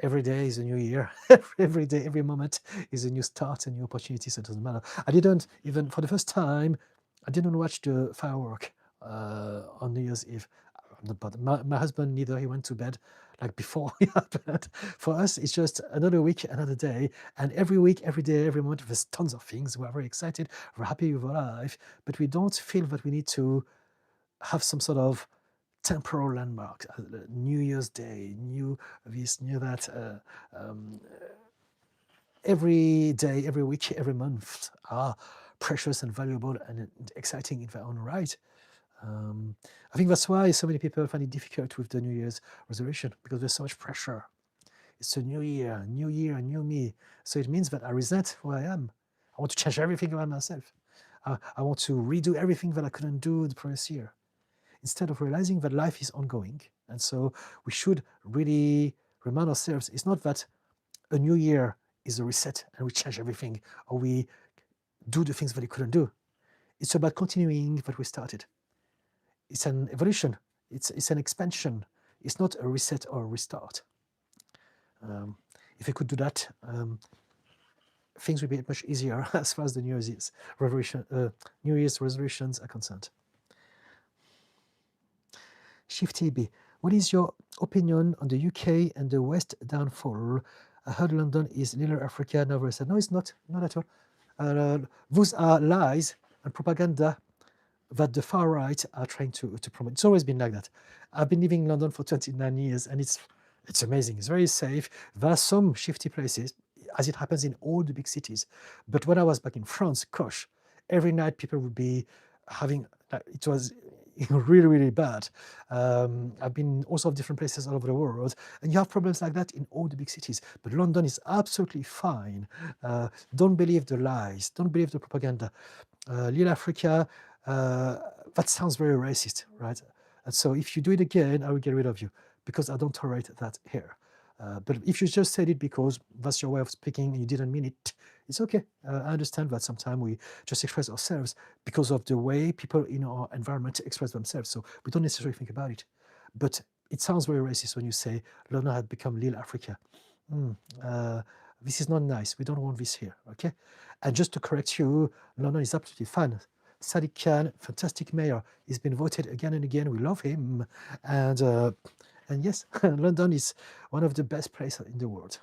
every day is a new year. Every day, every moment is a new start, a new opportunity, so it doesn't matter. I didn't, even for the first time, I didn't watch the firework on New Year's Eve. I'm not bothered. My husband neither. He went to bed like before it happened. For us, it's just another week, another day. And every week, every day, every month, there's tons of things. We're very excited. We're happy with our life. But we don't feel that we need to have some sort of temporal landmark. New Year's Day, new this, new that. Every day, every week, every month are precious and valuable and exciting in their own right. I think that's why so many people find it difficult with the New Year's resolution, because there's so much pressure. It's a new year, new me. So it means that I resent who I am. I want to change everything about myself. I want to redo everything that I couldn't do the previous year, instead of realizing that life is ongoing. And so we should really remind ourselves, it's not that a new year is a reset and we change everything or we do the things that we couldn't do. It's about continuing what we started. It's an evolution. It's an expansion. It's not a reset or a restart. If we could do that, things would be much easier as far as the New Year's resolutions are concerned. Shifty B, what is your opinion on the UK and the West downfall? I heard London is Little Africa, never said. No, it's not at all. Those are lies and propaganda that the far right are trying to promote. It's always been like that. I've been living in London for 29 years and it's amazing. It's very safe. There are some shifty places, as it happens in all the big cities. But when I was back in France, gosh, every night people would be having, it was really, really bad. I've been also of different places all over the world, and you have problems like that in all the big cities. But London is absolutely fine. Don't believe the lies. Don't believe the propaganda. Little Africa, that sounds very racist, right? And so if you do it again, I will get rid of you, because I don't tolerate that here. But if you just said it because that's your way of speaking and you didn't mean it, it's okay. I understand that sometimes we just express ourselves because of the way people in our environment express themselves. So we don't necessarily think about it. But it sounds very racist when you say London had become Little Africa. This is not nice. We don't want this here, okay? And just to correct you, London is absolutely fine. Sadiq Khan, fantastic mayor. He's been voted again and again. We love him. And yes, London is one of the best places in the world.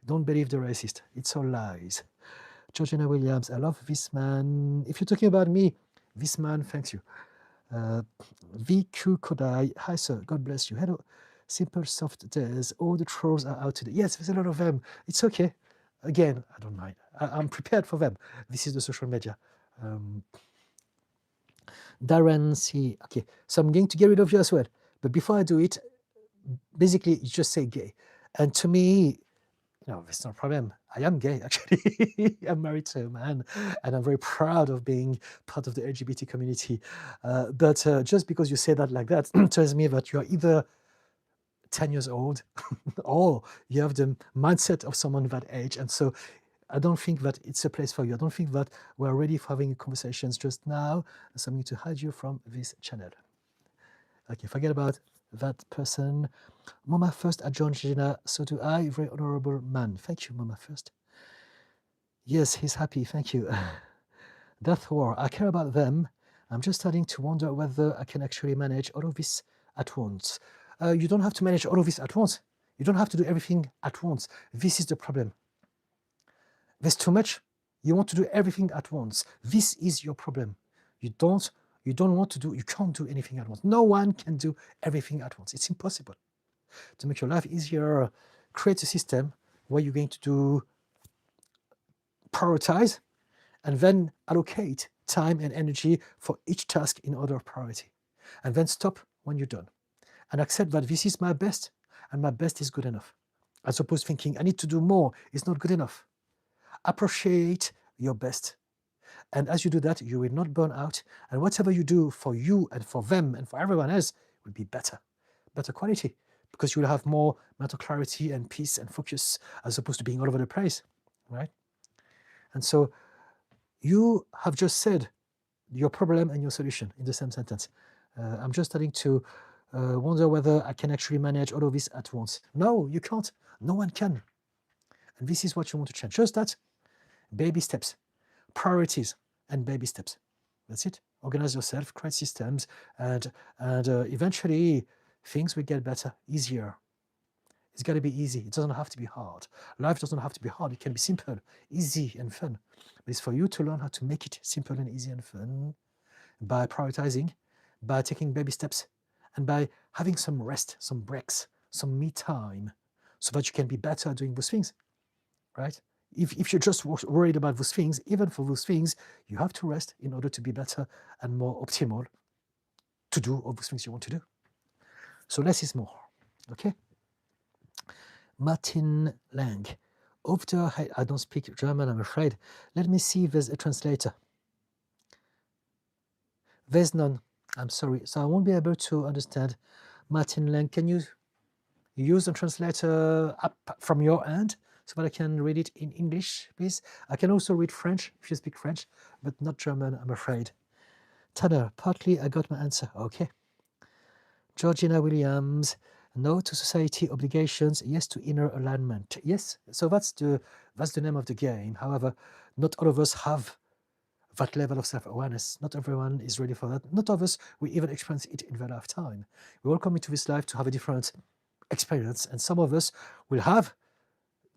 Don't believe the racist. It's all lies. Georgina Williams, I love this man. If you're talking about me, this man, thanks you. VQ Kodai, hi sir, God bless you. Hello, simple soft days. All the trolls are out today. Yes, there's a lot of them. It's okay. Again, I don't mind. I'm prepared for them. This is the social media. Darren C. Okay, so I'm going to get rid of you as well. But before I do it, basically, you just say gay. And to me, no, that's not a problem. I am gay, actually. I'm married to a man, and I'm very proud of being part of the LGBT community. But just because you say that like that tells me that you are either 10 years old or you have the mindset of someone that age. And so I don't think that it's a place for you. I don't think that we're ready for having conversations just now. So I'm going to hide you from this channel. Okay, forget about that person. Mama First at Georgina, so do I. Very honorable man. Thank you, Mama First. Yes, he's happy. Thank you. Death War. I care about them. I'm just starting to wonder whether I can actually manage all of this at once. You don't have to manage all of this at once. You don't have to do everything at once. This is the problem. There's too much. You want to do everything at once. This is your problem. You can't do anything at once. No one can do everything at once. It's impossible. To make your life easier, create a system where you're going to prioritize and then allocate time and energy for each task in order of priority. And then stop when you're done. And accept that this is my best and my best is good enough. As opposed to thinking I need to do more, it's not good enough. Appreciate your best. And as you do that, you will not burn out. And whatever you do for you and for them and for everyone else will be better quality, because you will have more mental clarity and peace and focus as opposed to being all over the place, right? And so you have just said your problem and your solution in the same sentence. I'm just starting to wonder whether I can actually manage all of this at once. No, you can't. No one can. And this is what you want to change. Just that. Baby steps, priorities, and baby steps. That's it. Organize yourself, create systems, and eventually things will get better, easier. It's got to be easy. It doesn't have to be hard. Life doesn't have to be hard. It can be simple, easy, and fun. But it's for you to learn how to make it simple and easy and fun by prioritizing, by taking baby steps, and by having some rest, some breaks, some me time, so that you can be better at doing those things, right? If you're just worried about those things, even for those things, you have to rest in order to be better and more optimal to do all those things you want to do. So less is more, okay? Martin Lang. After I don't speak German, I'm afraid. Let me see if there's a translator. There's none. I'm sorry. So I won't be able to understand. Martin Lang, can you use a translator app from your end so that I can read it in English, please? I can also read French if you speak French, but not German, I'm afraid. Tanner, partly I got my answer. Okay. Georgina Williams, no to society obligations, yes to inner alignment. Yes, so that's the name of the game. However, not all of us have that level of self-awareness. Not everyone is ready for that. Not all of us will even experience it in their lifetime. We all come into this life to have a different experience, and some of us will have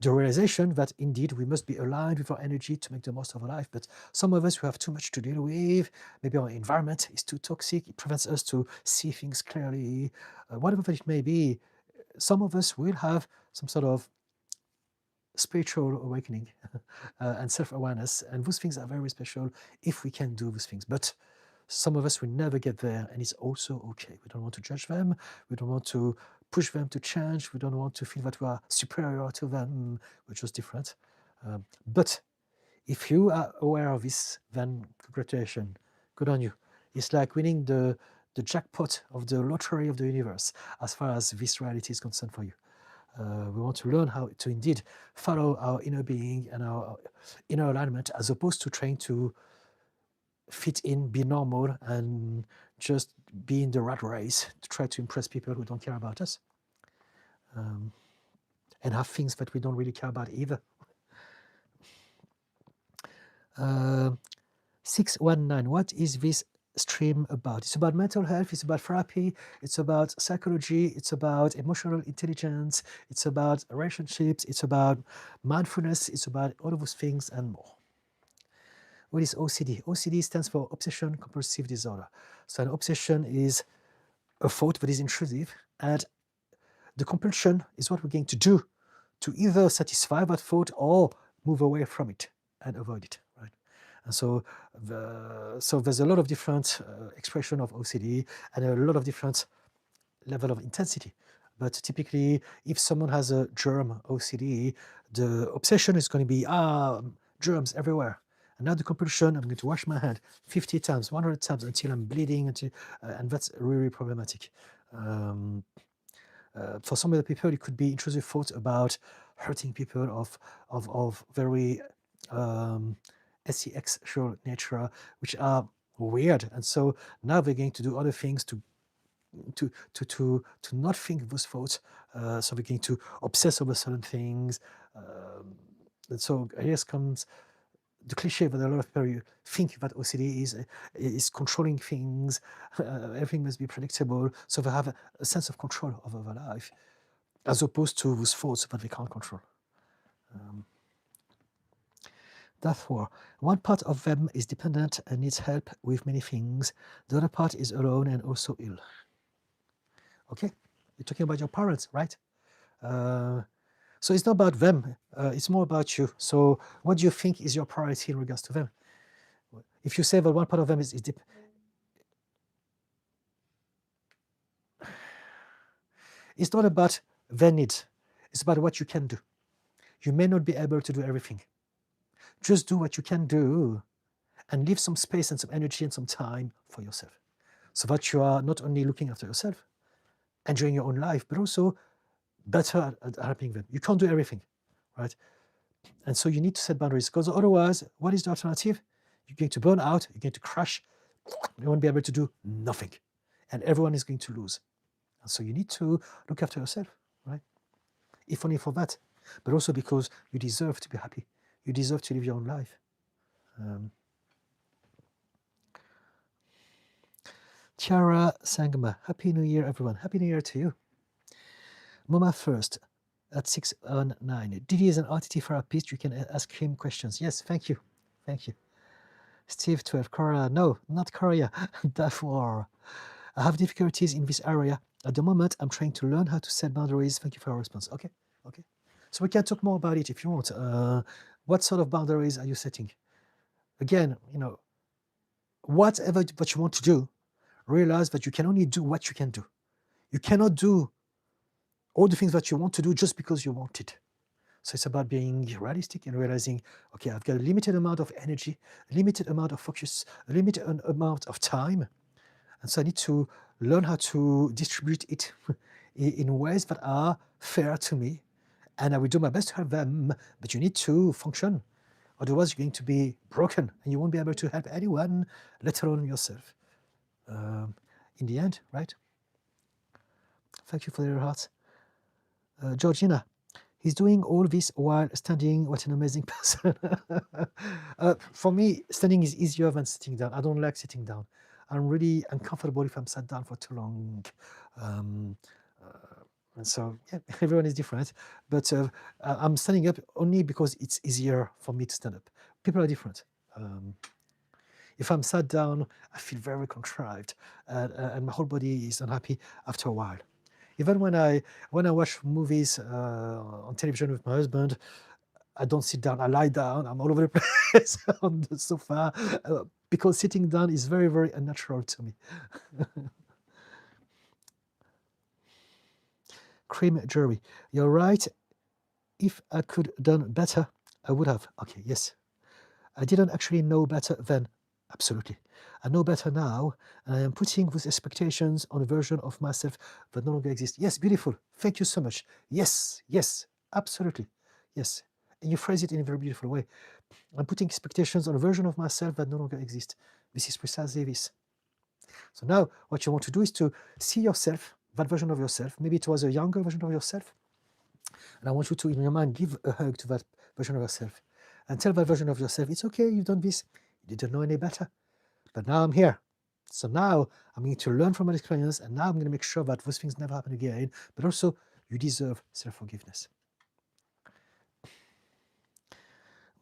the realization that indeed we must be aligned with our energy to make the most of our life. But some of us who have too much to deal with, maybe our environment is too toxic, it prevents us to see things clearly, whatever it may be, some of us will have some sort of spiritual awakening and self-awareness, and those things are very special if we can do those things. But some of us will never get there, and it's also okay. We don't want to judge them. We don't want to push them to change. We don't want to feel that we are superior to them. We're just different. But if you are aware of this, then congratulations, good on you. It's like winning the jackpot of the lottery of the universe as far as this reality is concerned for you. We want to learn how to indeed follow our inner being and our inner alignment, as opposed to trying to fit in, be normal, and just be in the rat race to try to impress people who don't care about us, and have things that we don't really care about either. 619, what is this stream about? It's about mental health, it's about therapy, it's about psychology, it's about emotional intelligence, it's about relationships, it's about mindfulness, it's about all of those things and more. What is OCD? OCD stands for obsession compulsive disorder. So an obsession is a thought that is intrusive, and the compulsion is what we're going to do to either satisfy that thought or move away from it and avoid it, right? And so, there's a lot of different expression of OCD and a lot of different level of intensity. But typically, if someone has a germ OCD, the obsession is going to be, germs everywhere. And now the compulsion, I'm going to wash my hand 50 times, 100 times until I'm bleeding, and that's really problematic. For some other people, it could be intrusive thoughts about hurting people of very sexual nature, which are weird. And so now they're going to do other things to not think those thoughts. So we're going to obsess over certain things. And so here comes the cliche that a lot of people think that OCD is controlling things. Everything must be predictable, so they have a sense of control over their life, as opposed to those thoughts that they can't control. Therefore, one part of them is dependent and needs help with many things. The other part is alone and also ill. Okay? You're talking about your parents, right? So it's not about them, it's more about you. So what do you think is your priority in regards to them? If you say that one part of them is it's not about their needs, it's about what you can do. You may not be able to do everything. Just do what you can do and leave some space and some energy and some time for yourself, so that you are not only looking after yourself, enjoying your own life, but also better at helping them. You can't do everything, right? And so you need to set boundaries, because otherwise, what is the alternative? You're going to burn out, you're going to crash, you won't be able to do nothing, and everyone is going to lose. And so you need to look after yourself, right? If only for that, but also because you deserve to be happy. You deserve to live your own life. Tiara Sangma, Happy New Year, everyone. Happy New Year to you. Mama First at 619. Didi is an RTT therapist. You can ask him questions. Yes, thank you. Thank you. Steve 12, Korea. No, not Korea. Therefore, I have difficulties in this area. At the moment, I'm trying to learn how to set boundaries. Thank you for your response. Okay. So we can talk more about it if you want. What sort of boundaries are you setting? Again, whatever that you want to do, realize that you can only do what you can do. You cannot do all the things that you want to do just because you want it. So it's about being realistic and realizing, okay, I've got a limited amount of energy, a limited amount of focus, a limited amount of time. And so I need to learn how to distribute it in ways that are fair to me. And I will do my best to help them, but you need to function. Otherwise, you're going to be broken and you won't be able to help anyone, let alone yourself. In the end, right? Thank you for your heart. Georgina, he's doing all this while standing. What an amazing person. For me, standing is easier than sitting down. I don't like sitting down. I'm really uncomfortable if I'm sat down for too long. And so, yeah, everyone is different. But I'm standing up only because it's easier for me to stand up. People are different. If I'm sat down, I feel very contrived, and my whole body is unhappy after a while. Even when I watch movies on television with my husband, I don't sit down. I lie down. I'm all over the place on the sofa because sitting down is very, very unnatural to me. Cream Jury, you're right. If I could done better, I would have. Okay, yes. I didn't actually know better then. Absolutely. I know better now, and I am putting those expectations on a version of myself that no longer exists. Yes, beautiful. Thank you so much. Yes, absolutely. Yes. And you phrase it in a very beautiful way. I'm putting expectations on a version of myself that no longer exists. This is precisely this. So now what you want to do is to see yourself, that version of yourself. Maybe it was a younger version of yourself. And I want you to, in your mind, give a hug to that version of yourself and tell that version of yourself, it's okay, you've done this. You didn't know any better. But now I'm here. So now I'm going to learn from my experience, and now I'm going to make sure that those things never happen again. But also, you deserve self-forgiveness.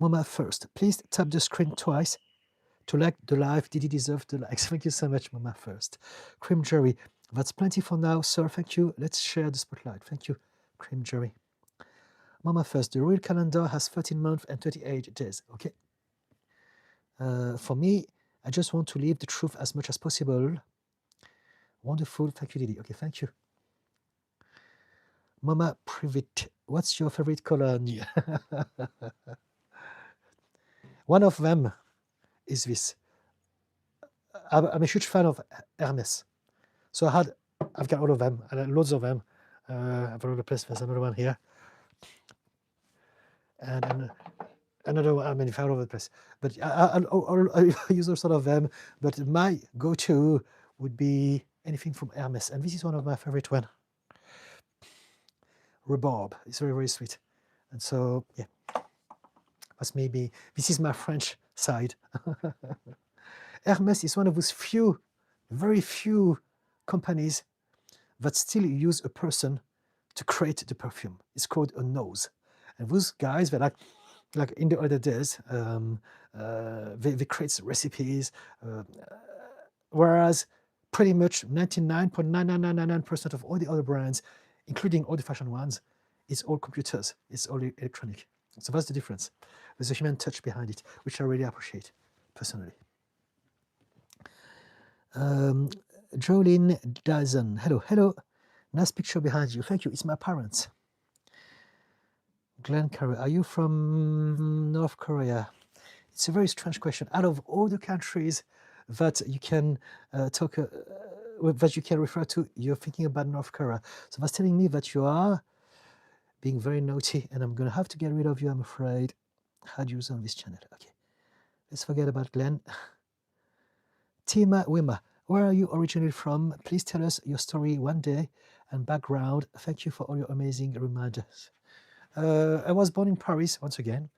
Mama first, please tap the screen twice to like the live. Did he deserve the likes? Thank you so much, Mama first. Cream Jerry, that's plenty for now, sir. Thank you. Let's share the spotlight. Thank you, Cream Jerry. Mama first, the real calendar has 13 months and 28 days. Okay. For me, I just want to live the truth as much as possible. Wonderful. Thank you, Didi. Okay, thank you. Mama Privet, what's your favorite color? One of them is this. I'm a huge fan of Hermes. So I've got all of them, and loads of them. I've got all the place. There's another one here. And another one, I mean, all over the place. But I'll use all sort of them. But my go-to would be anything from Hermes. And this is one of my favorite ones. Rhubarb. It's very, very sweet. And so, yeah. That's maybe, this is my French side. Hermes is one of those few, very few companies that still use a person to create the perfume. It's called a nose. And those guys, they're like in the other days, they create recipes, whereas pretty much 99.99999% of all the other brands, including all the fashion ones, it's all computers, it's all electronic. So that's the difference. There's a human touch behind it, which I really appreciate, personally. Jolene Dyson, hello. Nice picture behind you. Thank you. It's my parents. Glenn Curry, are you from North Korea? It's a very strange question. Out of all the countries that you can that you can refer to, you're thinking about North Korea. So that's telling me that you are being very naughty, and I'm going to have to get rid of you, I'm afraid. Had you on this channel. Okay. Let's forget about Glenn. Tima Wima, where are you originally from? Please tell us your story one day and background. Thank you for all your amazing reminders. I was born in Paris, once again.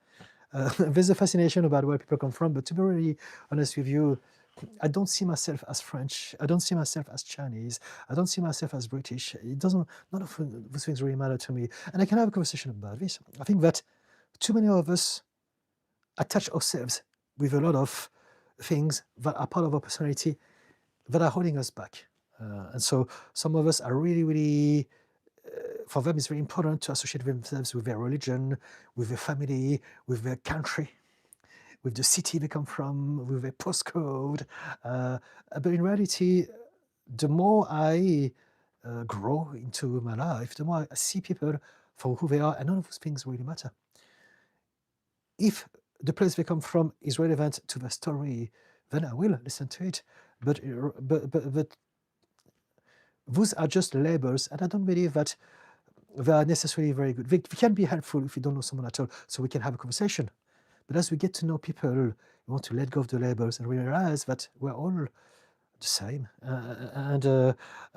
There's a fascination about where people come from, but to be really honest with you, I don't see myself as French. I don't see myself as Chinese. I don't see myself as British. None of those things really matter to me. And I can have a conversation about this. I think that too many of us attach ourselves with a lot of things that are part of our personality that are holding us back. And so some of us are really, really, for them it's very important to associate themselves with their religion, with their family, with their country, with the city they come from, with their postcode. But in reality, the more I grow into my life, the more I see people for who they are, and none of those things really matter. If the place they come from is relevant to the story, then I will listen to it. But those are just labels, and I don't believe that they are necessarily very good. They can be helpful if you don't know someone at all, so we can have a conversation. But as we get to know people, we want to let go of the labels and realize that we're all the same, and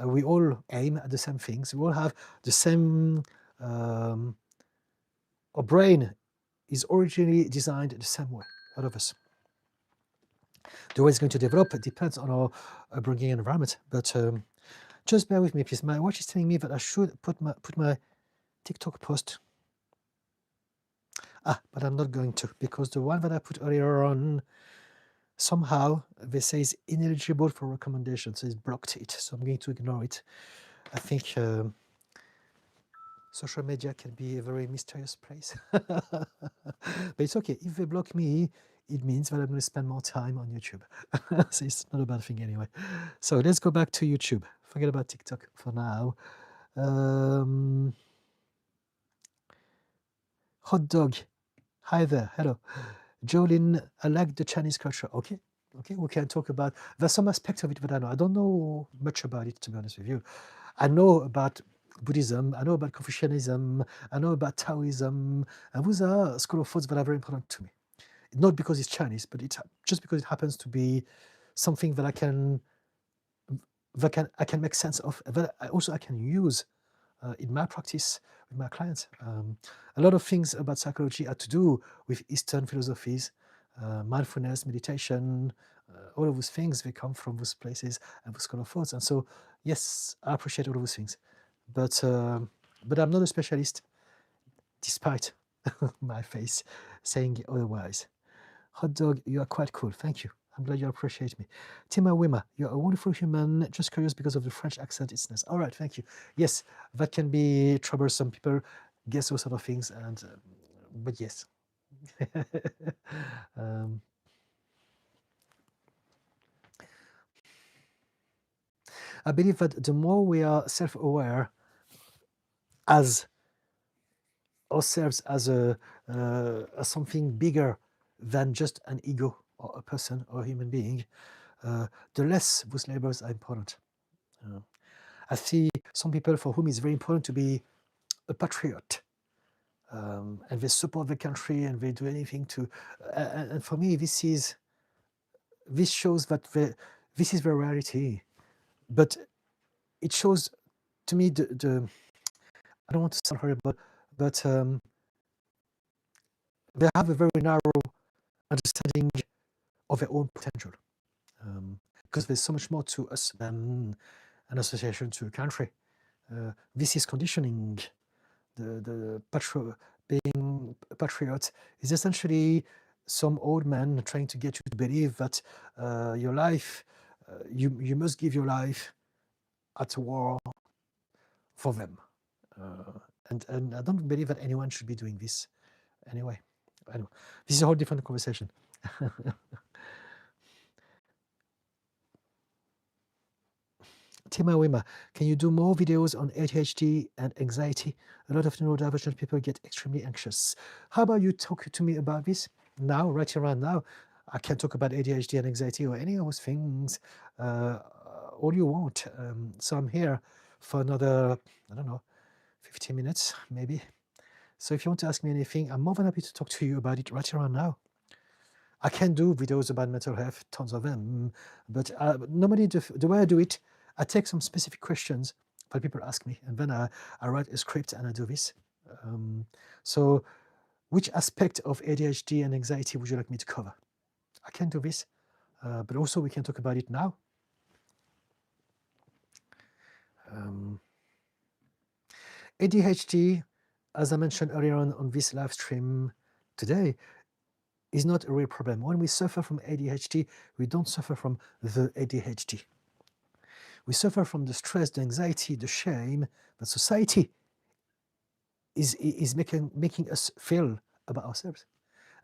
we all aim at the same things. We all have the same. Our brain is originally designed the same way, all of us. The way it's going to develop depends on our upbringing and environment. But just bear with me, please. My watch is telling me that I should put my TikTok post. But I'm not going to, because the one that I put earlier on, somehow they say is ineligible for recommendation, so it's blocked it. So I'm going to ignore it. I think social media can be a very mysterious place. But it's okay. If they block me, it means that I'm going to spend more time on YouTube. So it's not a bad thing anyway. So let's go back to YouTube. Forget about TikTok for now. Hot dog. Hi there. Hello. Jolene, I like the Chinese culture. Okay. We can talk about, there's some aspects of it that I know. I don't know much about it, to be honest with you. I know about Buddhism, I know about Confucianism, I know about Taoism, and those are school of thoughts that are very important to me. Not because it's Chinese, but just because it happens to be something that I can that I can make sense of, that I can use in my practice with my clients. A lot of things about psychology are to do with Eastern philosophies, mindfulness, meditation, all of those things, they come from those places and those kind of thoughts. And so, yes, I appreciate all of those things. But I'm not a specialist, despite my face saying otherwise. Hot dog, you are quite cool. Thank you. I'm glad you appreciate me. Tima Wima, you're a wonderful human. Just curious because of the French accent. It's nice. All right, thank you. Yes, that can be troublesome. People guess those sort of things, and but yes. I believe that the more we are self-aware as ourselves as as something bigger than just an ego or a person or a human being, the less those labels are important. I see some people for whom it's very important to be a patriot, and they support the country and they do anything to. And for me, this shows that this is the reality, but it shows to me the I don't want to sound horrible, but they have a very narrow understanding of their own potential, because there's so much more to us than an association to a country. This is conditioning. The being a patriot is essentially some old man trying to get you to believe that your life, you must give your life at war for them. And I don't believe that anyone should be doing this anyway. I know. This is a whole different conversation. Tima Wima, can you do more videos on ADHD and anxiety? A lot of neurodivergent people get extremely anxious. How about you talk to me about this now, right around now? I can talk about ADHD and anxiety or any of those things, all you want. So I'm here for another, I don't know, 15 minutes maybe. So if you want to ask me anything, I'm more than happy to talk to you about it right around now. I can do videos about mental health, tons of them, but normally the way I do it, I take some specific questions that people ask me, and then I write a script and I do this. So which aspect of ADHD and anxiety would you like me to cover? I can do this, but also we can talk about it now. ADHD, as I mentioned earlier on this live stream today, is not a real problem. When we suffer from ADHD, we don't suffer from the ADHD. We suffer from the stress, the anxiety, the shame that society is making us feel about ourselves.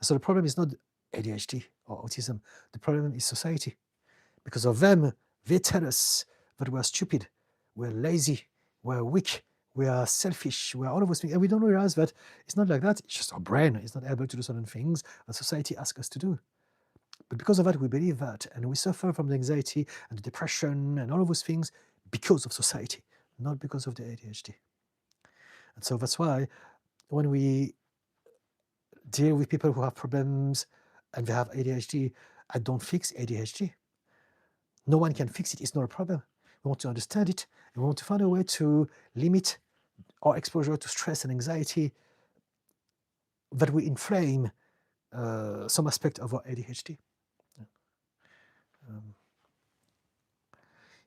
So the problem is not ADHD or autism. The problem is society. Because of them, they tell us that we're stupid, we're lazy, we're weak, we are selfish, we're all of those things. And we don't realize that it's not like that. It's just our brain is not able to do certain things that society asks us to do. But because of that, we believe that, and we suffer from the anxiety and the depression and all of those things because of society, not because of the ADHD. And so that's why when we deal with people who have problems and they have ADHD, I don't fix ADHD. No one can fix it. It's not a problem. We want to understand it, and we want to find a way to limit our exposure to stress and anxiety that will inflame some aspect of our ADHD.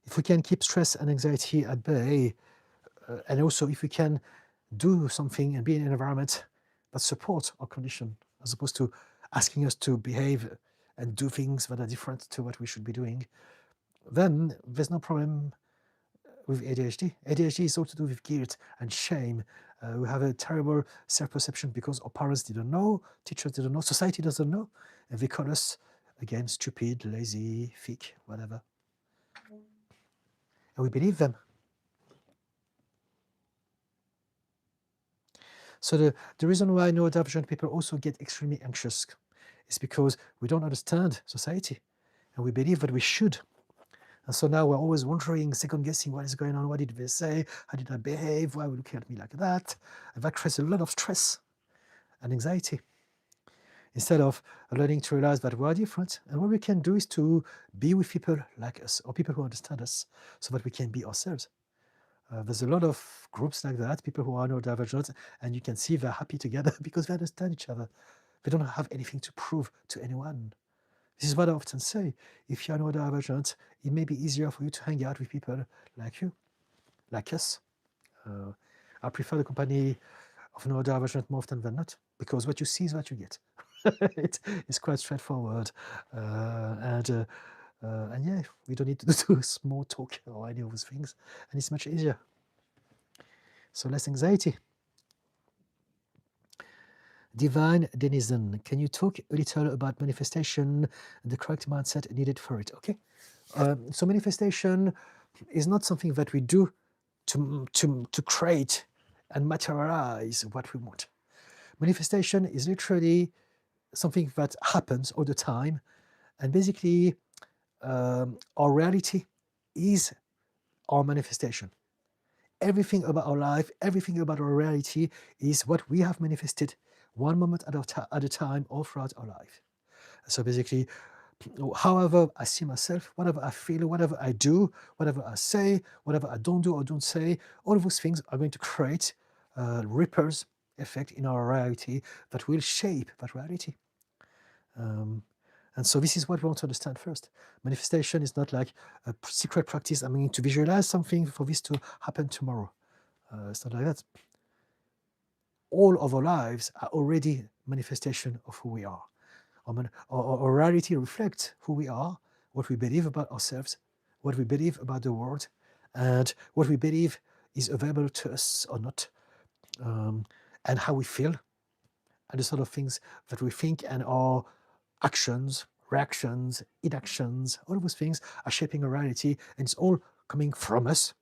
If we can keep stress and anxiety at bay, and also if we can do something and be in an environment that supports our condition, as opposed to asking us to behave and do things that are different to what we should be doing, then there's no problem with ADHD. ADHD is all to do with guilt and shame. We have a terrible self-perception because our parents didn't know, teachers didn't know, society doesn't know, and they call us, again, stupid, lazy, thick, whatever. And we believe them. So the reason why neurodivergent people also get extremely anxious is because we don't understand society, and we believe that we should. And so now we're always wondering, second guessing, what is going on? What did they say? How did I behave? Why are you looking at me like that? And that creates a lot of stress and anxiety. instead of learning to realize that we are different. And what we can do is to be with people like us, or people who understand us, so that we can be ourselves. There's a lot of groups like that, people who are neurodivergent, and you can see they're happy together because they understand each other. They don't have anything to prove to anyone. This is what I often say. If you're neurodivergent, it may be easier for you to hang out with people like you, like us. I prefer the company of neurodivergent more often than not, because what you see is what you get. It's quite straightforward. And yeah, we don't need to do small talk or any of those things, and it's much easier. So less anxiety. Divine Denizen, can you talk a little about manifestation and the correct mindset needed for it? Okay. So manifestation is not something that we do to create and materialize what we want. Manifestation is literally something that happens all the time, and basically our reality is our manifestation. Everything about our life, everything about our reality is what we have manifested one moment at a time all throughout our life. So basically, however I see myself, whatever I feel, whatever I do, whatever I say, whatever I don't do or don't say, all of those things are going to create ripples effect in our reality that will shape that reality. And so this is what we want to understand first. Manifestation is not like a secret practice. I'm going to visualize something for this to happen tomorrow. It's not like that. All of our lives are already manifestation of who we are. Our reality reflects who we are, what we believe about ourselves, what we believe about the world, and what we believe is available to us or not, and how we feel, and the sort of things that we think, and our actions, reactions, inactions, all of those things are shaping our reality, and it's all coming from us.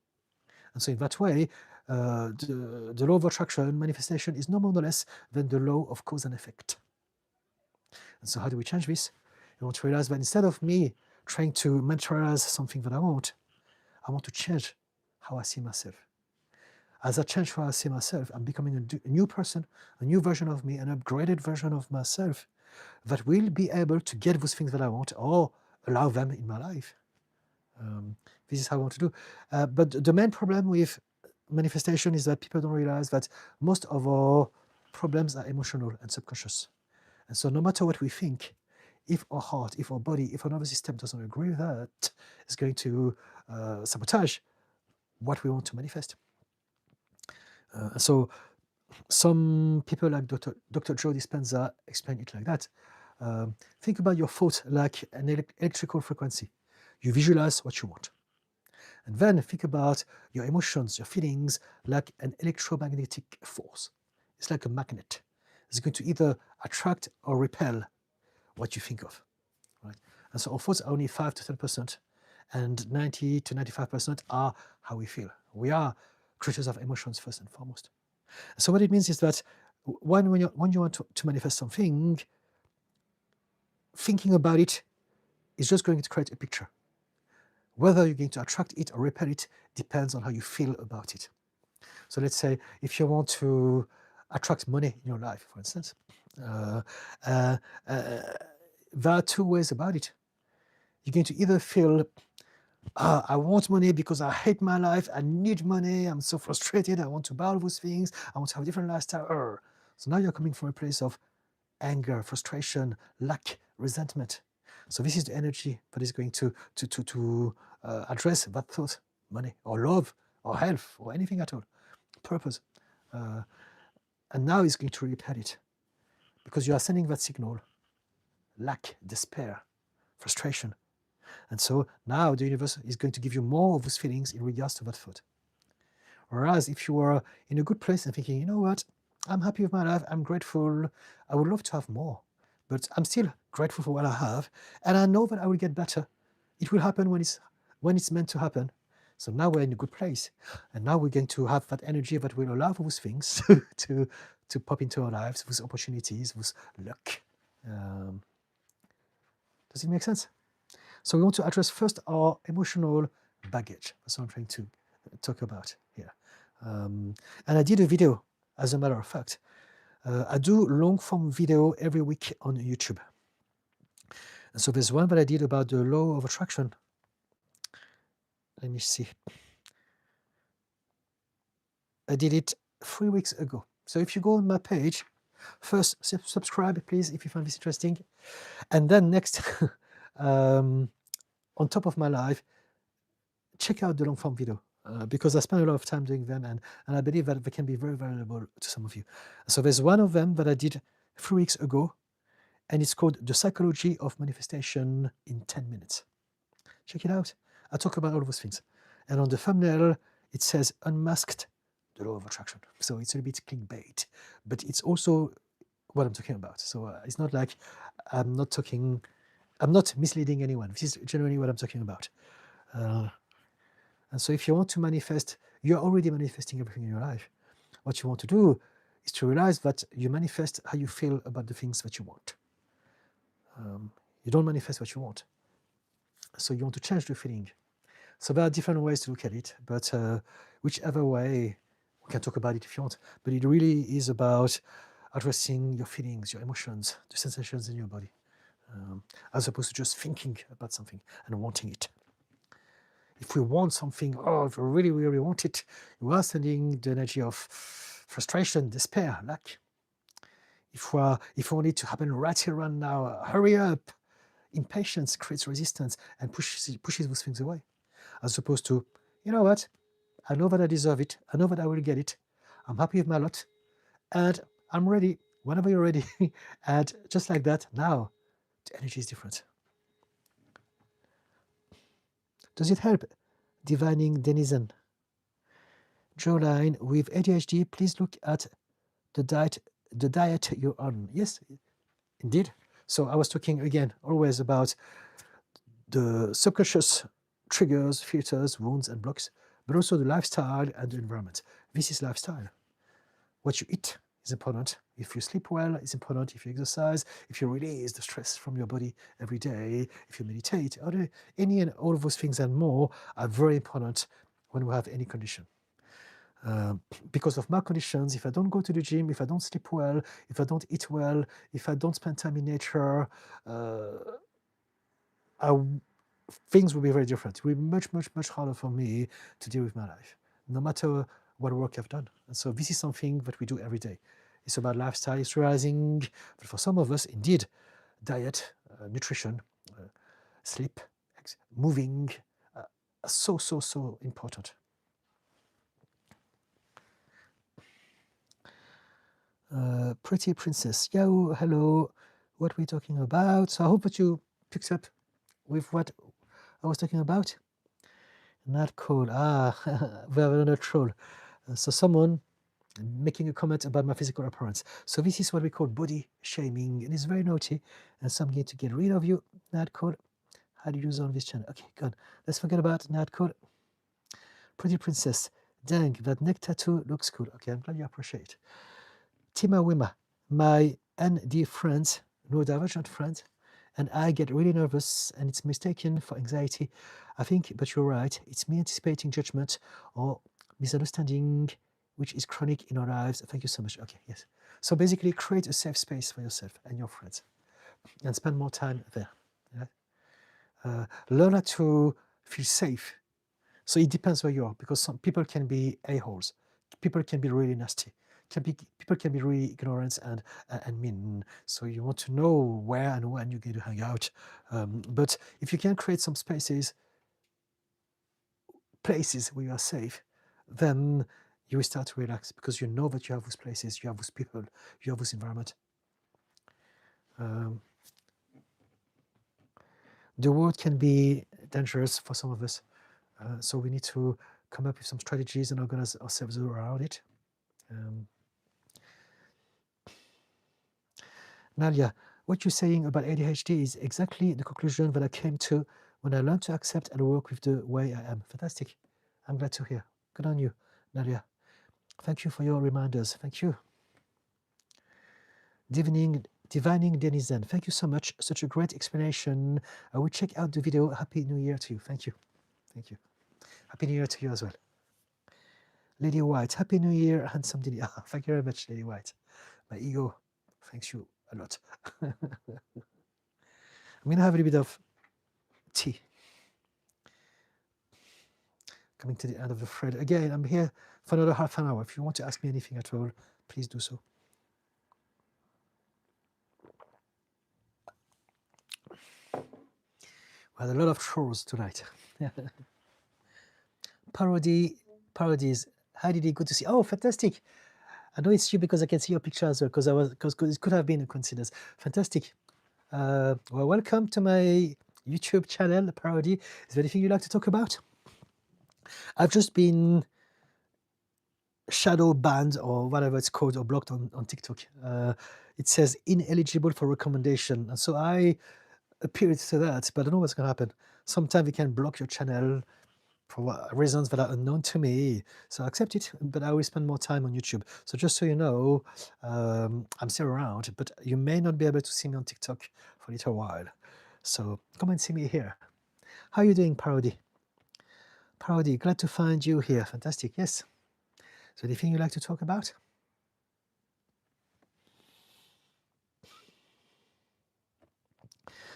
And so in that way, the law of attraction manifestation is no more or less than the law of cause and effect. And so how do we change this? I want to realize that instead of me trying to materialize something that I want to change how I see myself. As I change how I see myself, I'm becoming a new person, a new version of me, an upgraded version of myself that will be able to get those things that I want or allow them in my life. This is how I want to do. But the main problem with manifestation is that people don't realize that most of our problems are emotional and subconscious. And so no matter what we think, if our heart, if our body, if our nervous system doesn't agree with that, it's going to sabotage what we want to manifest. So some people like Dr. Joe Dispenza explain it like that. Think about your thoughts like an electrical frequency. You visualize what you want. And then think about your emotions, your feelings, like an electromagnetic force. It's like a magnet. It's going to either attract or repel what you think of. Right? And so our thoughts are only 5 to 10%, and 90 to 95% are how we feel. We are creatures of emotions first and foremost. So what it means is that when you want to manifest something, thinking about it is just going to create a picture. Whether you're going to attract it or repel it depends on how you feel about it. So let's say if you want to attract money in your life, for instance, there are two ways about it. You're going to either feel, I want money because I hate my life, I need money, I'm so frustrated, I want to buy all those things, I want to have a different lifestyle. So now you're coming from a place of anger, frustration, lack, resentment. So this is the energy that is going to address that thought, money or love or health or anything at all, purpose. And now it's going to repel it because you are sending that signal, lack, despair, frustration. And so now the universe is going to give you more of those feelings in regards to that thought. Whereas if you are in a good place and thinking, you know what, I'm happy with my life, I'm grateful, I would love to have more, but I'm still grateful for what I have, and I know that I will get better. It will happen when it's meant to happen. So now we're in a good place, and now we're going to have that energy that will allow those things to pop into our lives, those opportunities, those luck. Does it make sense? So we want to address first our emotional baggage. That's what I'm trying to talk about here. And I did a video, as a matter of fact, I do long form video every week on YouTube. And so there's one that I did about the law of attraction. Let me see. I did it 3 weeks ago. So if you go on my page, first subscribe, please, if you find this interesting. And then next, on top of my life, check out the long form video. Because I spend a lot of time doing them, and I believe that they can be very valuable to some of you. So there's one of them that I did 3 weeks ago, and it's called The Psychology of Manifestation in 10 Minutes. Check it out. I talk about all those things. And on the thumbnail, it says Unmasked the Law of Attraction. So it's a bit clickbait, but it's also what I'm talking about. So it's not like I'm not misleading anyone. This is generally what I'm talking about. And so if you want to manifest, you're already manifesting everything in your life. What you want to do is to realize that you manifest how you feel about the things that you want. You don't manifest what you want. So you want to change the feeling. So there are different ways to look at it, but whichever way, we can talk about it if you want. But it really is about addressing your feelings, your emotions, the sensations in your body, as opposed to just thinking about something and wanting it. If we want something, if we really, really want it, we are sending the energy of frustration, despair, lack. If we want it to happen right here, right now, hurry up. Impatience creates resistance and pushes those things away. As opposed to, you know what, I know that I deserve it, I know that I will get it, I'm happy with my lot, and I'm ready whenever you're ready. And just like that, now the energy is different. Does it help? Divining Denizen. Jolene, with ADHD, please look at the diet you're on. Yes, indeed. So I was talking again always about the subconscious triggers, filters, wounds, and blocks, but also the lifestyle and the environment. This is lifestyle. What you eat is important. If you sleep well, it's important. If you exercise, if you release the stress from your body every day, if you meditate, any and all of those things and more are very important when we have any condition. Because of my conditions, if I don't go to the gym, if I don't sleep well, if I don't eat well, if I don't spend time in nature, things will be very different. It will be much, much, much harder for me to deal with my life, no matter what work I've done. And so this is something that we do every day. It's about lifestyle. It's realizing that for some of us, indeed, diet, nutrition, sleep, moving are so, so, so important. Pretty Princess, yo, hello, what are we talking about? So I hope that you picked up with what I was talking about. Not cool. We have another troll. So someone making a comment about my physical appearance. So this is what we call body shaming, and it's very naughty, and so I'm going to get rid of you. Not cool. How do you use on this channel? Okay, good. Let's forget about not cool. Pretty Princess. Dang, that neck tattoo looks cool. Okay, I'm glad you appreciate it. Tima Wima, my ND friends, neurodivergent friends, and I get really nervous, and it's mistaken for anxiety. I think, but you're right, it's me anticipating judgment or misunderstanding, which is chronic in our lives. Thank you so much. Okay, yes. So basically, create a safe space for yourself and your friends, and spend more time there. Yeah? Learn how to feel safe. So it depends where you are, because some people can be a-holes. People can be really nasty. People can be really ignorant and mean. So you want to know where and when you're going to hang out. But if you can create some places where you are safe, then you will start to relax, because you know that you have those places, you have those people, you have this environment. The world can be dangerous for some of us. So we need to come up with some strategies and organize ourselves around it. Nadia, what you're saying about ADHD is exactly the conclusion that I came to when I learned to accept and work with the way I am. Fantastic. I'm glad to hear. Good on you, Nadia. Thank you for your reminders. Thank you. Divining Denizen. Thank you so much. Such a great explanation. I will check out the video. Happy New Year to you. Thank you. Thank you. Happy New Year to you as well. Lady White. Happy New Year, handsome Didi. Thank you very much, Lady White. My ego thanks you a lot. I'm going to have a little bit of tea. Coming to the end of the thread. Again, I'm here for another half an hour. If you want to ask me anything at all, please do so. We had a lot of chores tonight. Parodies. Hi Didi, good to see you. Oh, fantastic. I know it's you because I can see your picture as well, because it could have been a coincidence. Fantastic. Well, welcome to my YouTube channel, Parody. Is there anything you'd like to talk about? I've just been shadow banned or whatever it's called, or blocked on TikTok. It says ineligible for recommendation. And so I appealed to that, but I don't know what's going to happen. Sometimes we can block your channel for reasons that are unknown to me. So I accept it, but I will spend more time on YouTube. So just so you know, I'm still around, but you may not be able to see me on TikTok for a little while. So come and see me here. How are you doing, Parody? Parody, glad to find you here. Fantastic, yes. So anything you'd like to talk about?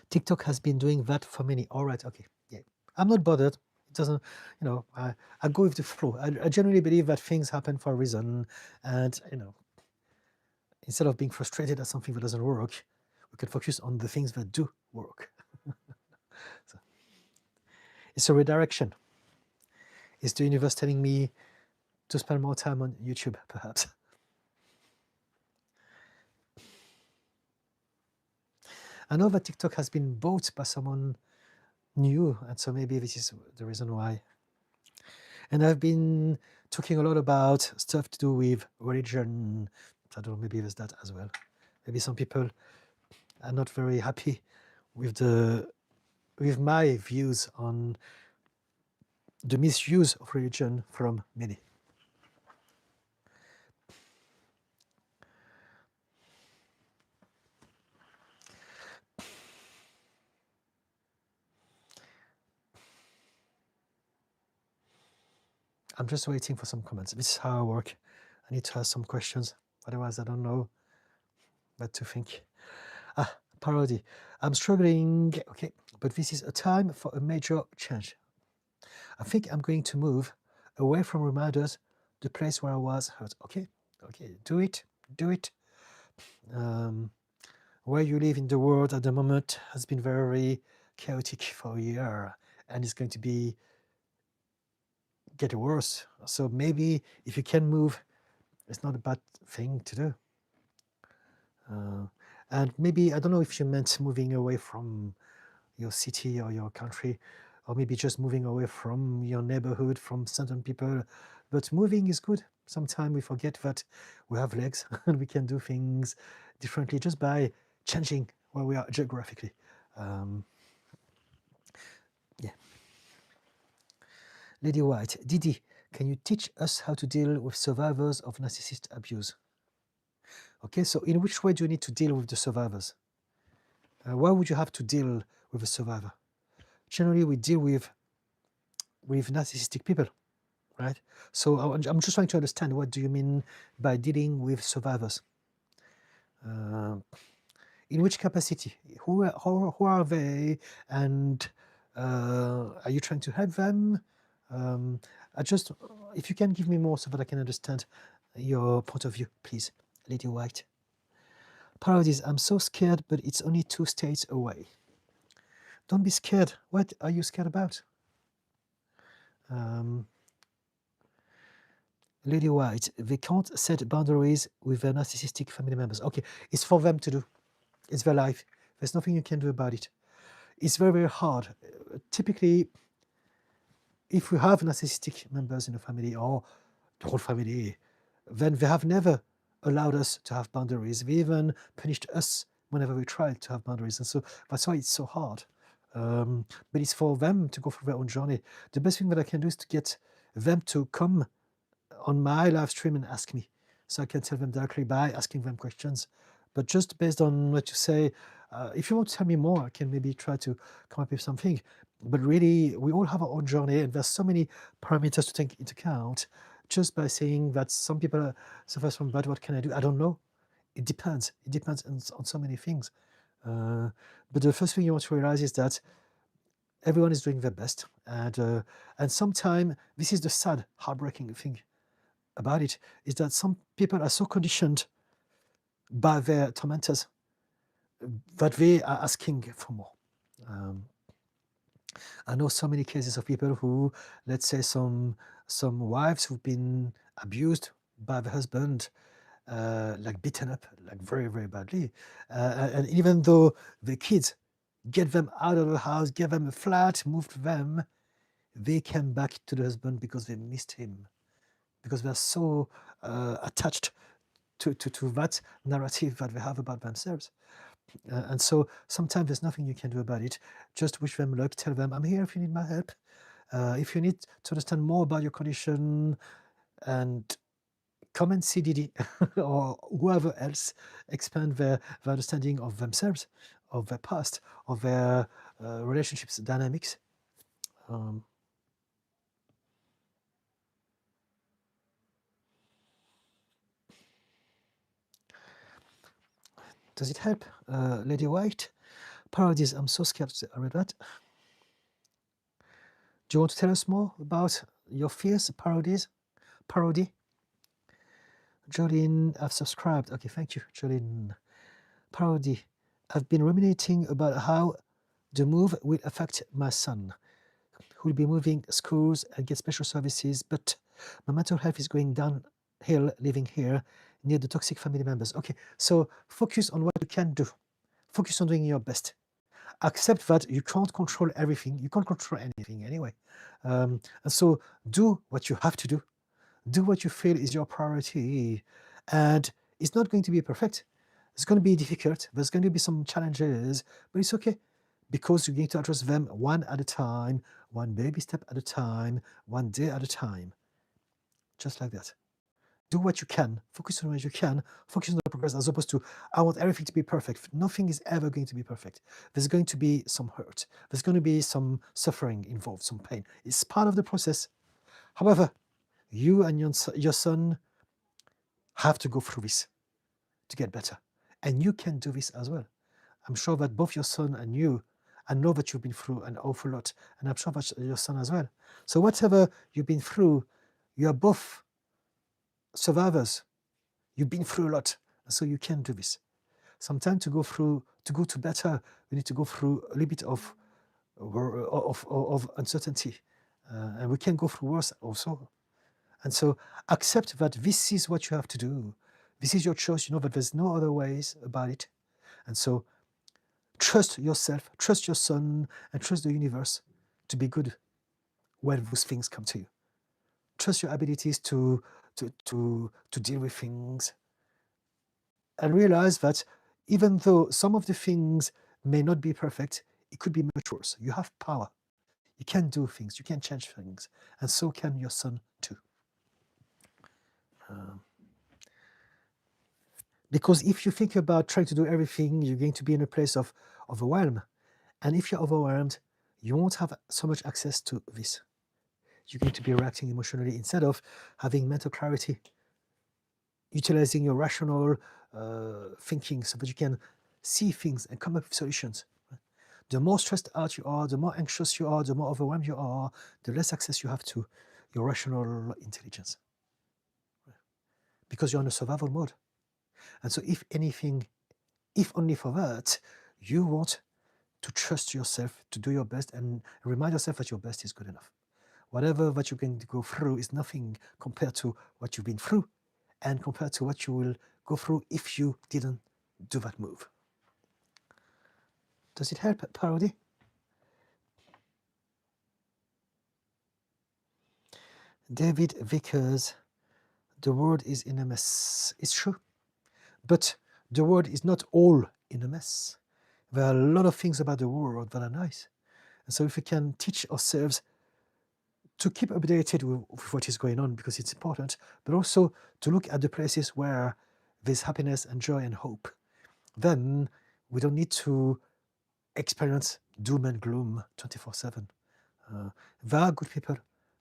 TikTok has been doing that for many. All right, okay, yeah. I'm not bothered. It doesn't, you know, I go with the flow. I generally believe that things happen for a reason, and, you know, instead of being frustrated at something that doesn't work, we can focus on the things that do work. So, it's a redirection. Is the universe telling me to spend more time on YouTube, perhaps? I know that TikTok has been bought by someone new, and so maybe this is the reason why. And I've been talking a lot about stuff to do with religion. I don't know, maybe there's that as well. Maybe some people are not very happy with my views on the misuse of religion from many. I'm just waiting for some comments. This is how I work. I need to ask some questions. Otherwise, I don't know what to think. Parody. I'm struggling. Okay, but this is a time for a major change. I think I'm going to move away from reminders, the place where I was hurt. Okay, do it. Where you live in the world at the moment has been very chaotic for a year, and it's going to get worse. So maybe if you can move, it's not a bad thing to do. And maybe, I don't know if you meant moving away from your city or your country, or maybe just moving away from your neighborhood, from certain people. But moving is good. Sometimes we forget that we have legs and we can do things differently just by changing where we are geographically. Yeah. Lady White, Didi, can you teach us how to deal with survivors of narcissist abuse? Okay, so in which way do you need to deal with the survivors? Why would you have to deal with a survivor? Generally, we deal with narcissistic people, right? So I'm just trying to understand, what do you mean by dealing with survivors? In which capacity? Who are they? And are you trying to help them? If you can give me more so that I can understand your point of view, please, Lady White. Parodies, I'm so scared, but it's only 2 states away. Don't be scared. What are you scared about? Lady White, they can't set boundaries with their narcissistic family members. Okay, it's for them to do. It's their life. There's nothing you can do about it. It's very, very hard. Typically, if we have narcissistic members in the family, or the whole family, then they have never allowed us to have boundaries. They even punished us whenever we tried to have boundaries. And so that's why it's so hard. But it's for them to go through their own journey. The best thing that I can do is to get them to come on my live stream and ask me, so I can tell them directly by asking them questions. But just based on what you say, if you want to tell me more, I can maybe try to come up with something. But really, we all have our own journey, and there's so many parameters to take into account. Just by saying that some people suffer from bad, what can I do? I don't know. It depends. It depends on so many things. But the first thing you want to realize is that everyone is doing their best, and sometimes this is the sad, heartbreaking thing about it, is that some people are so conditioned by their tormentors that they are asking for more. I know so many cases of people who, let's say, some wives who've been abused by the husband, like beaten up, like very, very badly. And even though the kids get them out of the house, give them a flat, moved them, they came back to the husband because they missed him, because they're so attached to that narrative that they have about themselves. And so sometimes there's nothing you can do about it. Just wish them luck, tell them, I'm here if you need my help. If you need to understand more about your condition, and come and see Didi or whoever else expand their understanding of themselves, of their past, of their relationships dynamics. Does it help? Lady White, parodies. I'm so scared I read that. Do you want to tell us more about your fears, parodies? Parody? Jolene, I've subscribed. Okay, thank you, Jolene. Parody. I've been ruminating about how the move will affect my son, who will be moving schools and get special services, but my mental health is going downhill living here near the toxic family members. Okay, so focus on what you can do. Focus on doing your best. Accept that you can't control everything. You can't control anything anyway. And so do what you have to do. Do what you feel is your priority. And it's not going to be perfect. It's going to be difficult. There's going to be some challenges, but it's okay, because you're going to address them one at a time, one baby step at a time, one day at a time. Just like that. Do what you can. Focus on what you can. Focus on the progress, as opposed to, I want everything to be perfect. Nothing is ever going to be perfect. There's going to be some hurt. There's going to be some suffering involved, some pain. It's part of the process. However, you and your son have to go through this to get better. And you can do this as well. I'm sure that both your son and you, I know that you've been through an awful lot, and I'm sure that your son as well. So whatever you've been through, you are both survivors. You've been through a lot, and so you can do this. Sometimes to go to better, we need to go through a little bit of uncertainty, and we can go through worse also. And so accept that this is what you have to do. This is your choice. You know that there's no other ways about it. And so trust yourself, trust your son, and trust the universe to be good when those things come to you. Trust your abilities to deal with things, and realize that even though some of the things may not be perfect, it could be much worse. You have power. You can do things. You can change things. And so can your son too. Because if you think about trying to do everything, you're going to be in a place of overwhelm. And if you're overwhelmed, you won't have so much access to this. You're going to be reacting emotionally instead of having mental clarity, utilizing your rational thinking so that you can see things and come up with solutions. The more stressed out you are, the more anxious you are, the more overwhelmed you are, the less access you have to your rational intelligence, because you're in a survival mode. And so if anything, if only for that, you want to trust yourself, to do your best, and remind yourself that your best is good enough. Whatever that you're going to go through is nothing compared to what you've been through, and compared to what you will go through if you didn't do that move. Does it help, Parody? David Vickers, the world is in a mess. It's true. But the world is not all in a mess. There are a lot of things about the world that are nice. And so if we can teach ourselves to keep updated with what is going on, because it's important, but also to look at the places where there's happiness and joy and hope, then we don't need to experience doom and gloom 24/7. There are good people.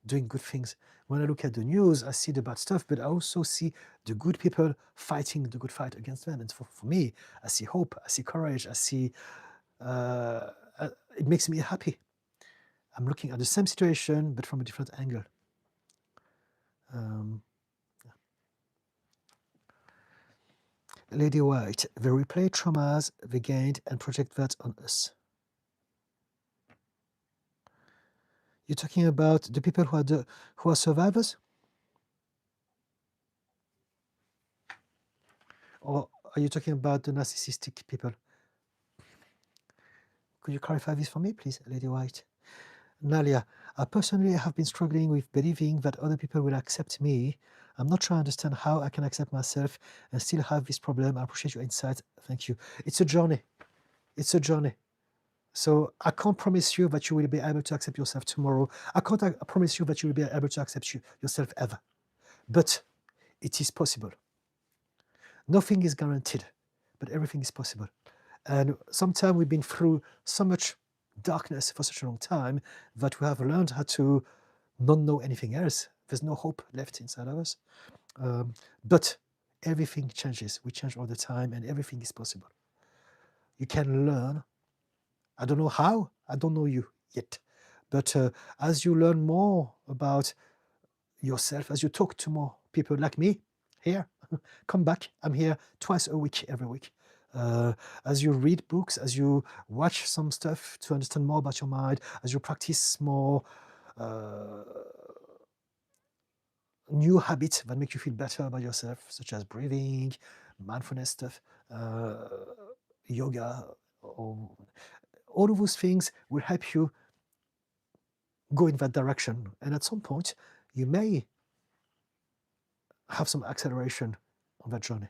doing good things. When I look at the news, I see the bad stuff, but I also see the good people fighting the good fight against them. And for me, I see hope, I see courage, I see, it makes me happy. I'm looking at the same situation, but from a different angle. Lady White, they replay traumas they gained and project that on us. You're talking about the people who are survivors? Or are you talking about the narcissistic people? Could you clarify this for me, please, Lady White? Nalia, I personally have been struggling with believing that other people will accept me. I'm not trying to understand how I can accept myself and still have this problem. I appreciate your insight. Thank you. It's a journey. It's a journey. So I can't promise you that you will be able to accept yourself tomorrow. I can't promise you that you will be able to accept yourself ever. But it is possible. Nothing is guaranteed, but everything is possible. And sometimes we've been through so much darkness for such a long time that we have learned how to not know anything else. There's no hope left inside of us. But everything changes. We change all the time, and everything is possible. You can learn. I don't know how. I don't know you yet. But as you learn more about yourself, as you talk to more people like me here, come back. I'm here twice a week, every week. As you read books, as you watch some stuff to understand more about your mind, as you practice more new habits that make you feel better about yourself, such as breathing, mindfulness stuff, yoga, all of those things will help you go in that direction. And at some point, you may have some acceleration on that journey.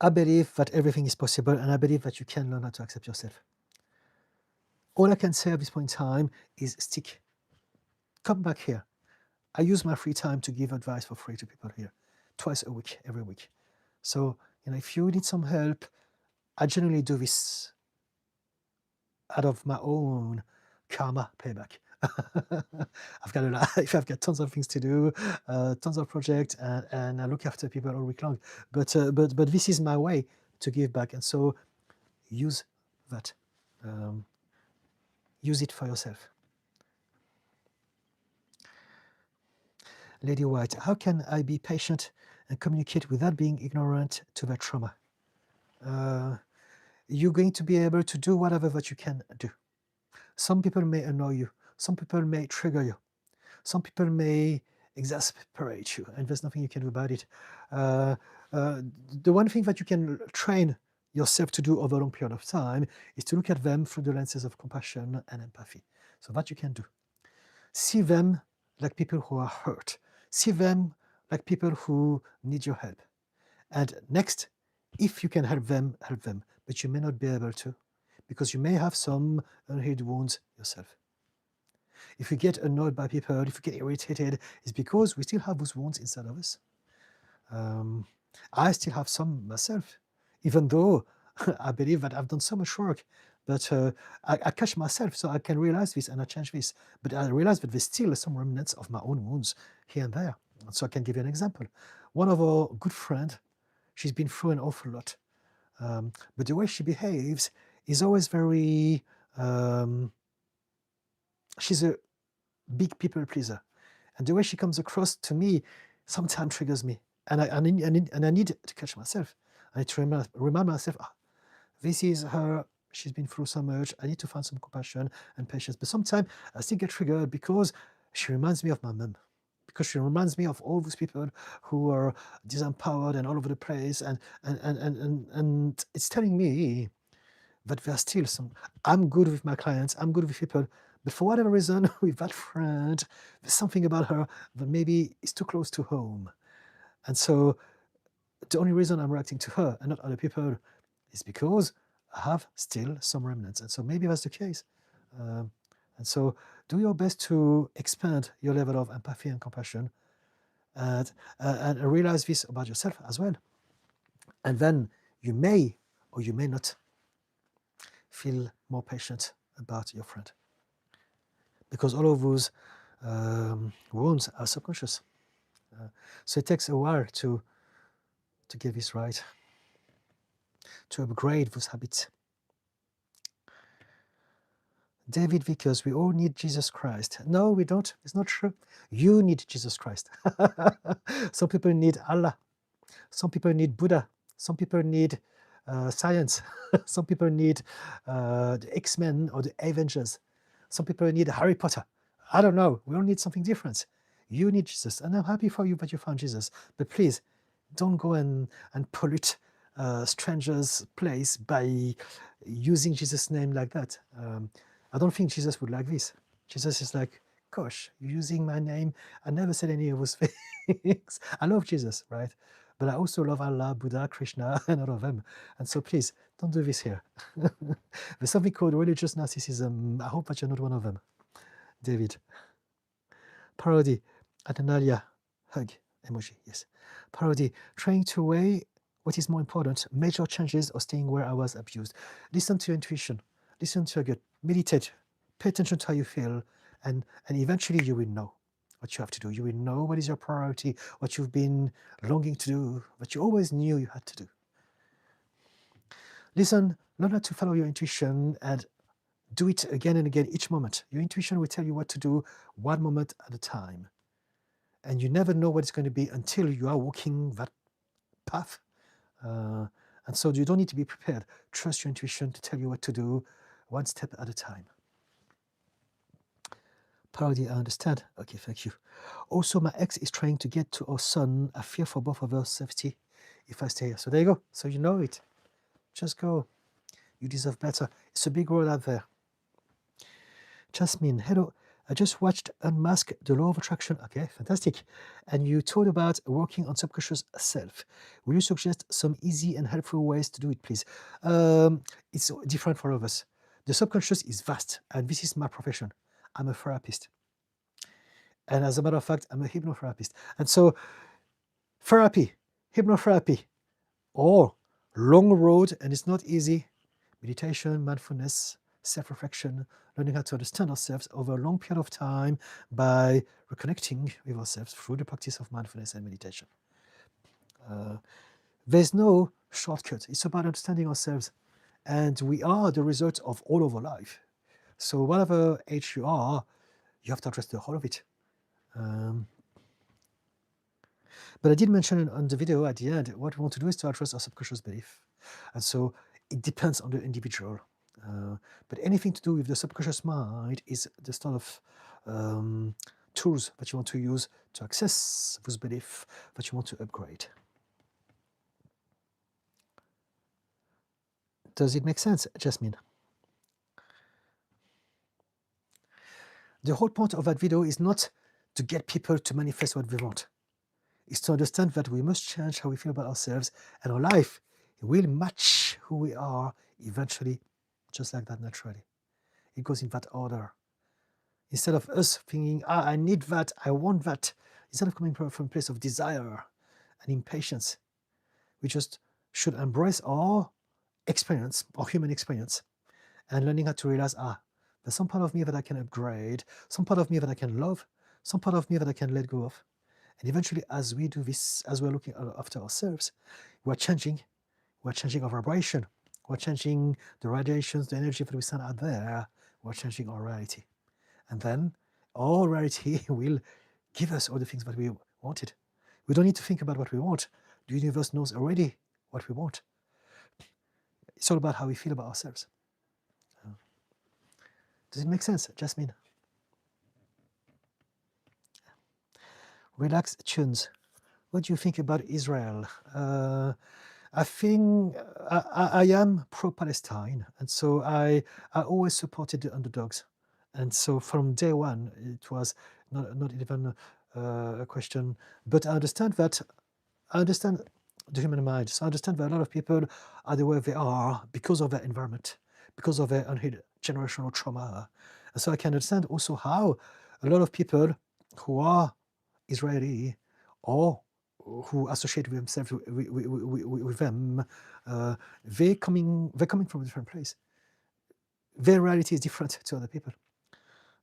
I believe that everything is possible, and I believe that you can learn how to accept yourself. All I can say at this point in time is stick. Come back here. I use my free time to give advice for free to people here, twice a week, every week. So, if you need some help, I generally do this out of my own karma payback. I've got a life, I've got tons of things to do, tons of projects, and I look after people all week long. But this is my way to give back, and so use that. Use it for yourself. Lady White, how can I be patient and communicate without being ignorant to that trauma? You're going to be able to do whatever that you can do. Some people may annoy you. Some people may trigger you. Some people may exasperate you, and there's nothing you can do about it. The one thing that you can train yourself to do over a long period of time is to look at them through the lenses of compassion and empathy. So that you can do. See them like people who are hurt. See them like people who need your help. And next, if you can help them, but you may not be able to, because you may have some unhealed wounds yourself. If you get annoyed by people, if you get irritated, it's because we still have those wounds inside of us. I still have some myself, even though I believe that I've done so much work. But I catch myself, so I can realize this and I change this. But I realize that there's still some remnants of my own wounds here and there. And so I can give you an example. One of our good friends, she's been through an awful lot. But the way she behaves is always very... she's a big people pleaser. And the way she comes across to me sometimes triggers me. And I need to catch myself. I need to remind myself, this is her, she's been through so much, I need to find some compassion and patience. But sometimes I still get triggered because she reminds me of my mum. Because she reminds me of all those people who are disempowered and all over the place. And it's telling me that there's still some... I'm good with my clients, I'm good with people, but for whatever reason, with that friend, there's something about her that maybe is too close to home. And so the only reason I'm reacting to her and not other people is because I have still some remnants. And so maybe that's the case. And so do your best to expand your level of empathy and compassion and realize this about yourself as well. And then you may or you may not feel more patient about your friend. Because all of those wounds are subconscious. So it takes a while to get this right, to upgrade those habits. David Vickers, we all need Jesus Christ. No, we don't. It's not true. You need Jesus Christ. Some people need Allah. Some people need Buddha. Some people need science. Some people need the X-Men or the Avengers. Some people need Harry Potter. I don't know. We all need something different. You need Jesus. And I'm happy for you that you found Jesus. But please, don't go and pollute strangers' place by using Jesus' name like that. I don't think Jesus would like this. Jesus is like, gosh, you're using my name. I never said any of those things. I love Jesus, right? But I also love Allah, Buddha, Krishna, and all of them. And so please, don't do this here. There's something called religious narcissism. I hope that you're not one of them. David. Parody. Adanalia. Hug. Emoji, yes. Parody. Trying to weigh what is more important, major changes or staying where I was abused. Listen to your intuition. Listen to your gut. Meditate. Pay attention to how you feel. And eventually you will know what you have to do. You will know what is your priority, what you've been longing to do, what you always knew you had to do. Listen, learn how to follow your intuition and do it again and again each moment. Your intuition will tell you what to do one moment at a time. And you never know what it's going to be until you are walking that path. And so you don't need to be prepared. Trust your intuition to tell you what to do one step at a time. Parody, I understand. Okay, thank you. Also, my ex is trying to get to our son. I fear for both of our safety if I stay here. So there you go. So you know it. Just go. You deserve better. It's a big world out there. Jasmine, hello. I just watched Unmask the Law of Attraction. Okay, fantastic. And you told about working on subconscious self. Will you suggest some easy and helpful ways to do it, please? It's different for all of us. The subconscious is vast, and this is my profession. I'm a therapist. And as a matter of fact, I'm a hypnotherapist. And so therapy, hypnotherapy, or long road, and it's not easy. Meditation, mindfulness, self-reflection, learning how to understand ourselves over a long period of time by reconnecting with ourselves through the practice of mindfulness and meditation. There's no shortcut. It's about understanding ourselves. And we are the result of all of our life. So whatever age you are, you have to address the whole of it. But I did mention on the video at the end, what we want to do is to address our subconscious belief. And so it depends on the individual. But anything to do with the subconscious mind is the sort of tools that you want to use to access those beliefs that you want to upgrade. Does it make sense, Jasmine? The whole point of that video is not to get people to manifest what they want. It's to understand that we must change how we feel about ourselves, and our life will match who we are eventually, just like that naturally. It goes in that order. Instead of us thinking, I need that, I want that, instead of coming from a place of desire and impatience, we just should embrace our experience, our human experience, and learning how to realize, there's some part of me that I can upgrade, some part of me that I can love, some part of me that I can let go of. And eventually, as we do this, as we're looking after ourselves, we're changing our vibration, we're changing the radiations, the energy that we send out there, we're changing our reality. And then our reality will give us all the things that we wanted. We don't need to think about what we want. The universe knows already what we want. It's all about how we feel about ourselves. Does it make sense, Jasmine? Relax Tunes. What do you think about Israel? I think I am pro-Palestine, and so I always supported the underdogs. And so from day one, it was not even a question. But I understand the human mind. So I understand that a lot of people are the way they are because of their environment, because of their unhealed generational trauma. And so I can understand also how a lot of people who are Israeli or who associate with themselves with them, they're coming from a different place. their reality is different to other people.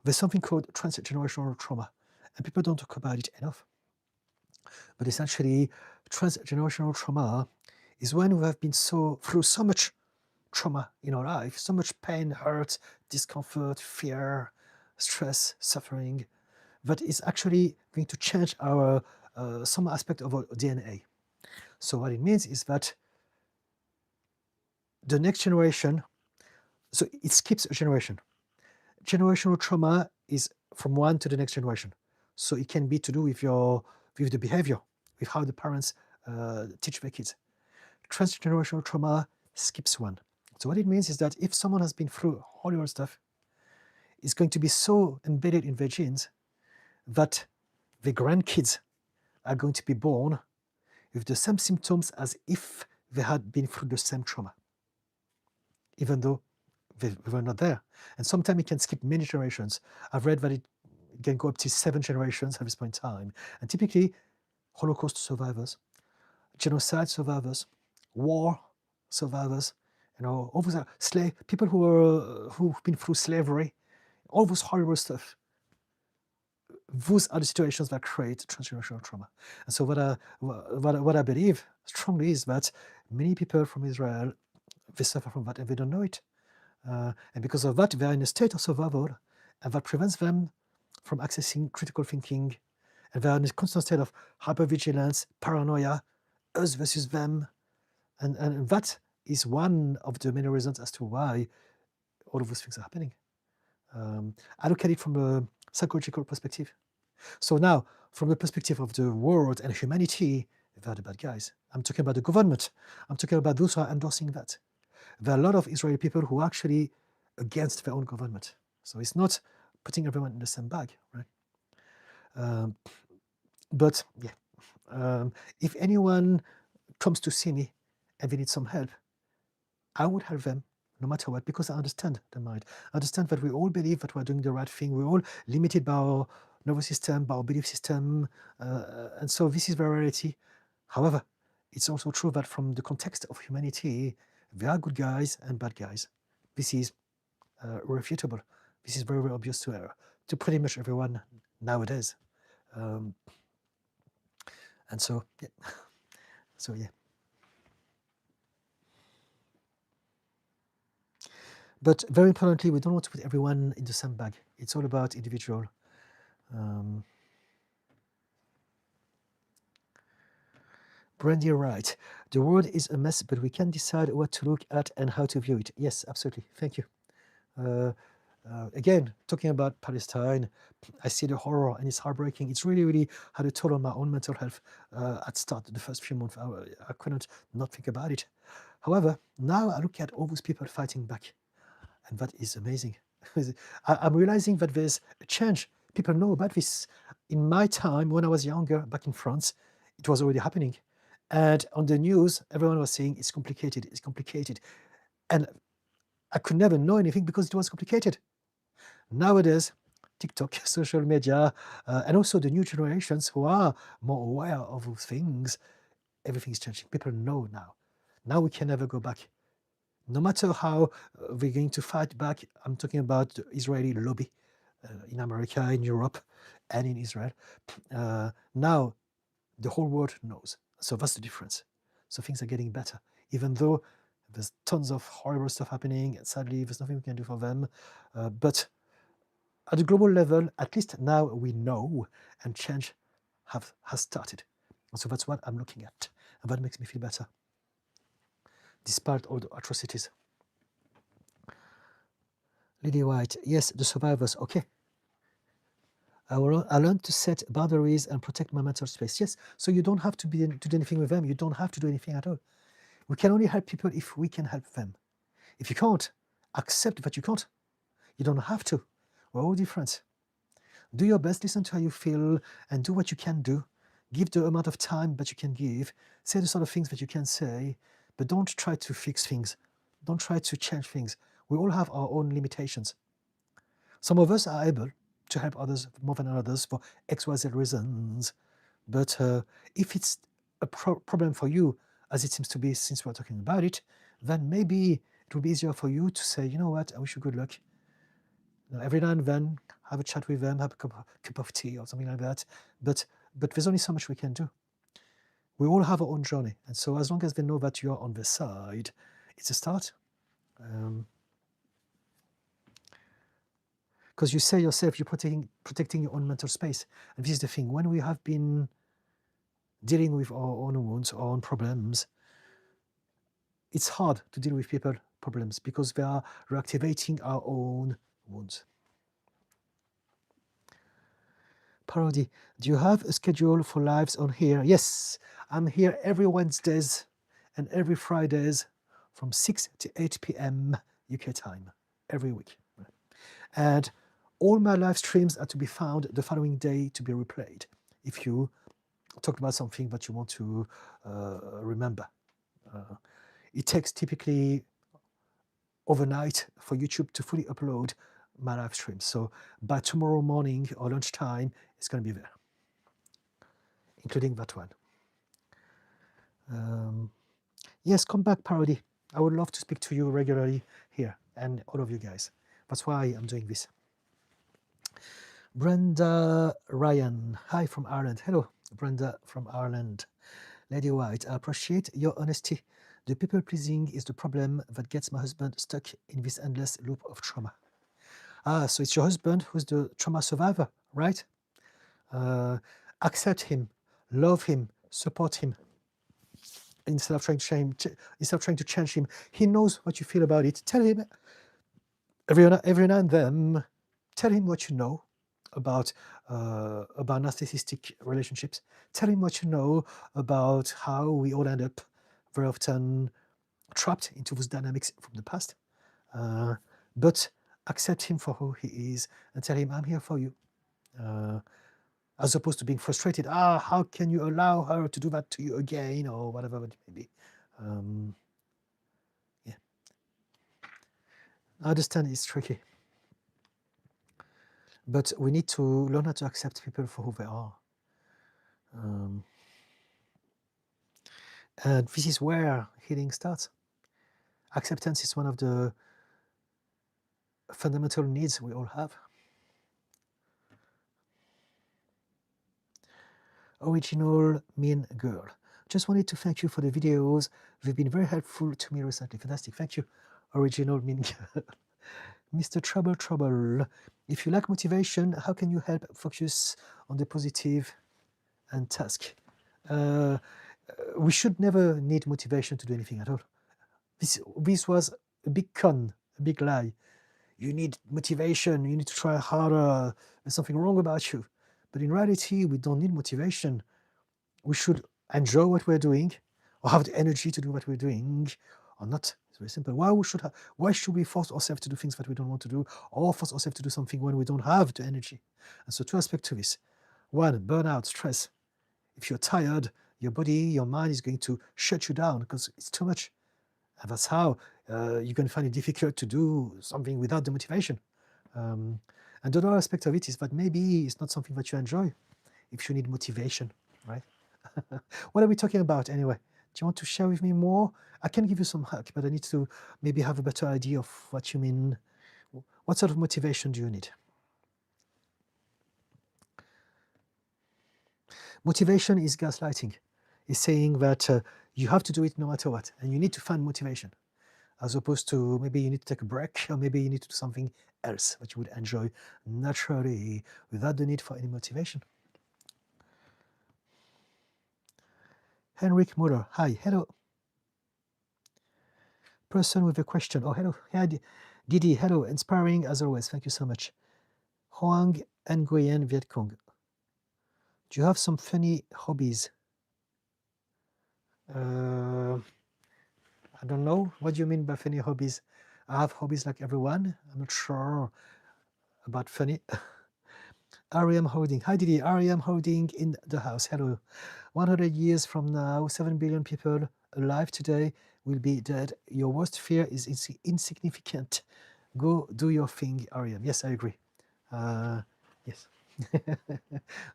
There's something called transgenerational trauma, and people don't talk about it enough. But essentially, transgenerational trauma is when we have been through so much trauma in our life, so much pain, hurt, discomfort, fear, stress, suffering, that is actually going to change our some aspect of our DNA. So what it means is that the next generation, so it skips a generation. Generational trauma is from one to the next generation. So it can be to do with the behavior, with how the parents teach their kids. Transgenerational trauma skips one. So what it means is that if someone has been through horrible stuff, it's going to be so embedded in their genes that the grandkids are going to be born with the same symptoms as if they had been through the same trauma, even though they were not there. And sometimes it can skip many generations. I've read that it can go up to 7 generations at this point in time. And typically, Holocaust survivors, genocide survivors, war survivors, all those people who've been through slavery, all those horrible stuff. Those are the situations that create transgenerational trauma. And so what I believe strongly is that many people from Israel, they suffer from that and they don't know it. And because of that, they are in a state of survival, and that prevents them from accessing critical thinking. And they are in a constant state of hypervigilance, paranoia, us versus them. And that is one of the many reasons as to why all of those things are happening. I look at it from a psychological perspective. So now, from the perspective of the world and humanity, they're the bad guys. I'm talking about the government. I'm talking about those who are endorsing that. There are a lot of Israeli people who are actually against their own government. So it's not putting everyone in the same bag, right? But yeah, if anyone comes to see me and they need some help, I would help them no matter what, because I understand the mind. I understand that we all believe that we're doing the right thing. We're all limited by our nervous system, by our belief system. And so this is the reality. However, it's also true that from the context of humanity, there are good guys and bad guys. This is irrefutable. This is very, very obvious to pretty much everyone nowadays. And so, yeah. So, yeah. But very importantly, we don't want to put everyone in the same bag. It's all about individual. Brandy, right. The world is a mess, but we can decide what to look at and how to view it. Yes, absolutely. Thank you. Again, talking about Palestine, I see the horror and it's heartbreaking. It's really, really had a toll on my own mental health at start, the first few months. I couldn't not think about it. However, now I look at all those people fighting back, and that is amazing. I'm realizing that there's a change. People know about this. In my time, when I was younger, back in France, it was already happening. And on the news, everyone was saying, it's complicated, it's complicated. And I could never know anything because it was complicated. Nowadays, TikTok, social media, and also the new generations who are more aware of those things, everything is changing. People know now. Now we can never go back. No matter how we're going to fight back, I'm talking about the Israeli lobby in America, in Europe, and in Israel. Now, the whole world knows. So that's the difference. So things are getting better, even though there's tons of horrible stuff happening, and sadly, there's nothing we can do for them. But at the global level, at least now we know, and change has started. And so that's what I'm looking at, and that makes me feel better, despite all the atrocities. Lady White, yes, the survivors, okay. I learned to set boundaries and protect my mental space. Yes, so you don't have to do anything with them. You don't have to do anything at all. We can only help people if we can help them. If you can't, accept that you can't. You don't have to. We're all different. Do your best, listen to how you feel, and do what you can do. Give the amount of time that you can give. Say the sort of things that you can say, but don't try to fix things. Don't try to change things. We all have our own limitations. Some of us are able to help others more than others for XYZ reasons. But if it's a problem for you, as it seems to be since we're talking about it, then maybe It will be easier for you to say, you know what, I wish you good luck. Every now and then, have a chat with them, have a cup of tea or something like that. But there's only so much we can do. We all have our own journey. And so as long as they know that you're on their side, it's a start. Because you say yourself, you're protecting your own mental space. And this is the thing, when we have been dealing with our own wounds, our own problems, it's hard to deal with people's problems because they are reactivating our own wounds. Parody, do you have a schedule for lives on here? Yes, I'm here every Wednesdays and every Fridays from 6 to 8 p.m. UK time every week. And all my live streams are to be found the following day to be replayed if you talked about something that you want to remember. It takes typically overnight for YouTube to fully upload my live streams. So by tomorrow morning or lunchtime, it's going to be there, including that one. Yes, come back, Parody. I would love to speak to you regularly here and all of you guys. That's why I'm doing this. Brenda Ryan, hi from Ireland. Hello, Brenda from Ireland. Lady White, I appreciate your honesty. The people pleasing is the problem that gets my husband stuck in this endless loop of trauma. So it's your husband who's the trauma survivor, right? Accept him, love him, support him. Instead of trying to change him, he knows what you feel about it. Tell him every now and then. Tell him what you know about narcissistic relationships. Tell him what you know about how we all end up very often trapped into those dynamics from the past. But accept him for who he is and tell him, I'm here for you. As opposed to being frustrated, how can you allow her to do that to you again, or whatever it may be. Yeah. I understand it's tricky. But we need to learn how to accept people for who they are. And this is where healing starts. Acceptance is one of the fundamental needs we all have. Original Mean Girl. Just wanted to thank you for the videos. They've been very helpful to me recently. Fantastic. Thank you, Original Mean Girl. Mr. Trouble. If you lack motivation, how can you help focus on the positive and task? We should never need motivation to do anything at all. This was a big con, a big lie. You need motivation, you need to try harder, there's something wrong about you. But in reality, we don't need motivation. We should enjoy what we're doing, or have the energy to do what we're doing, or not. It's very simple. Why should we force ourselves to do things that we don't want to do, or force ourselves to do something when we don't have the energy? And so two aspects to this. One, burnout, stress. If you're tired, your body, your mind is going to shut you down because it's too much. And that's how you're going to find it difficult to do something without the motivation. And the other aspect of it is that maybe it's not something that you enjoy if you need motivation, right? What are we talking about anyway? Do you want to share with me more? I can give you some help, but I need to maybe have a better idea of what you mean. What sort of motivation do you need? Motivation is gaslighting. It's saying that you have to do it no matter what, and you need to find motivation, as opposed to maybe you need to take a break, or maybe you need to do something else that you would enjoy naturally without the need for any motivation. Henrik Muller, hi, hello. Person with a question, oh, hello. Hi, Didi, hello, inspiring as always, thank you so much. Hoang Nguyen Viet Cong. Do you have some funny hobbies? I don't know. What do you mean by funny hobbies? I have hobbies like everyone. I'm not sure about funny. R.E.M. Holding. Hi, Didi. R.E.M. Holding in the house. Hello. 100 years from now, 7 billion people alive today will be dead. Your worst fear is insignificant. Go do your thing, R.E.M. Yes, I agree. Yes.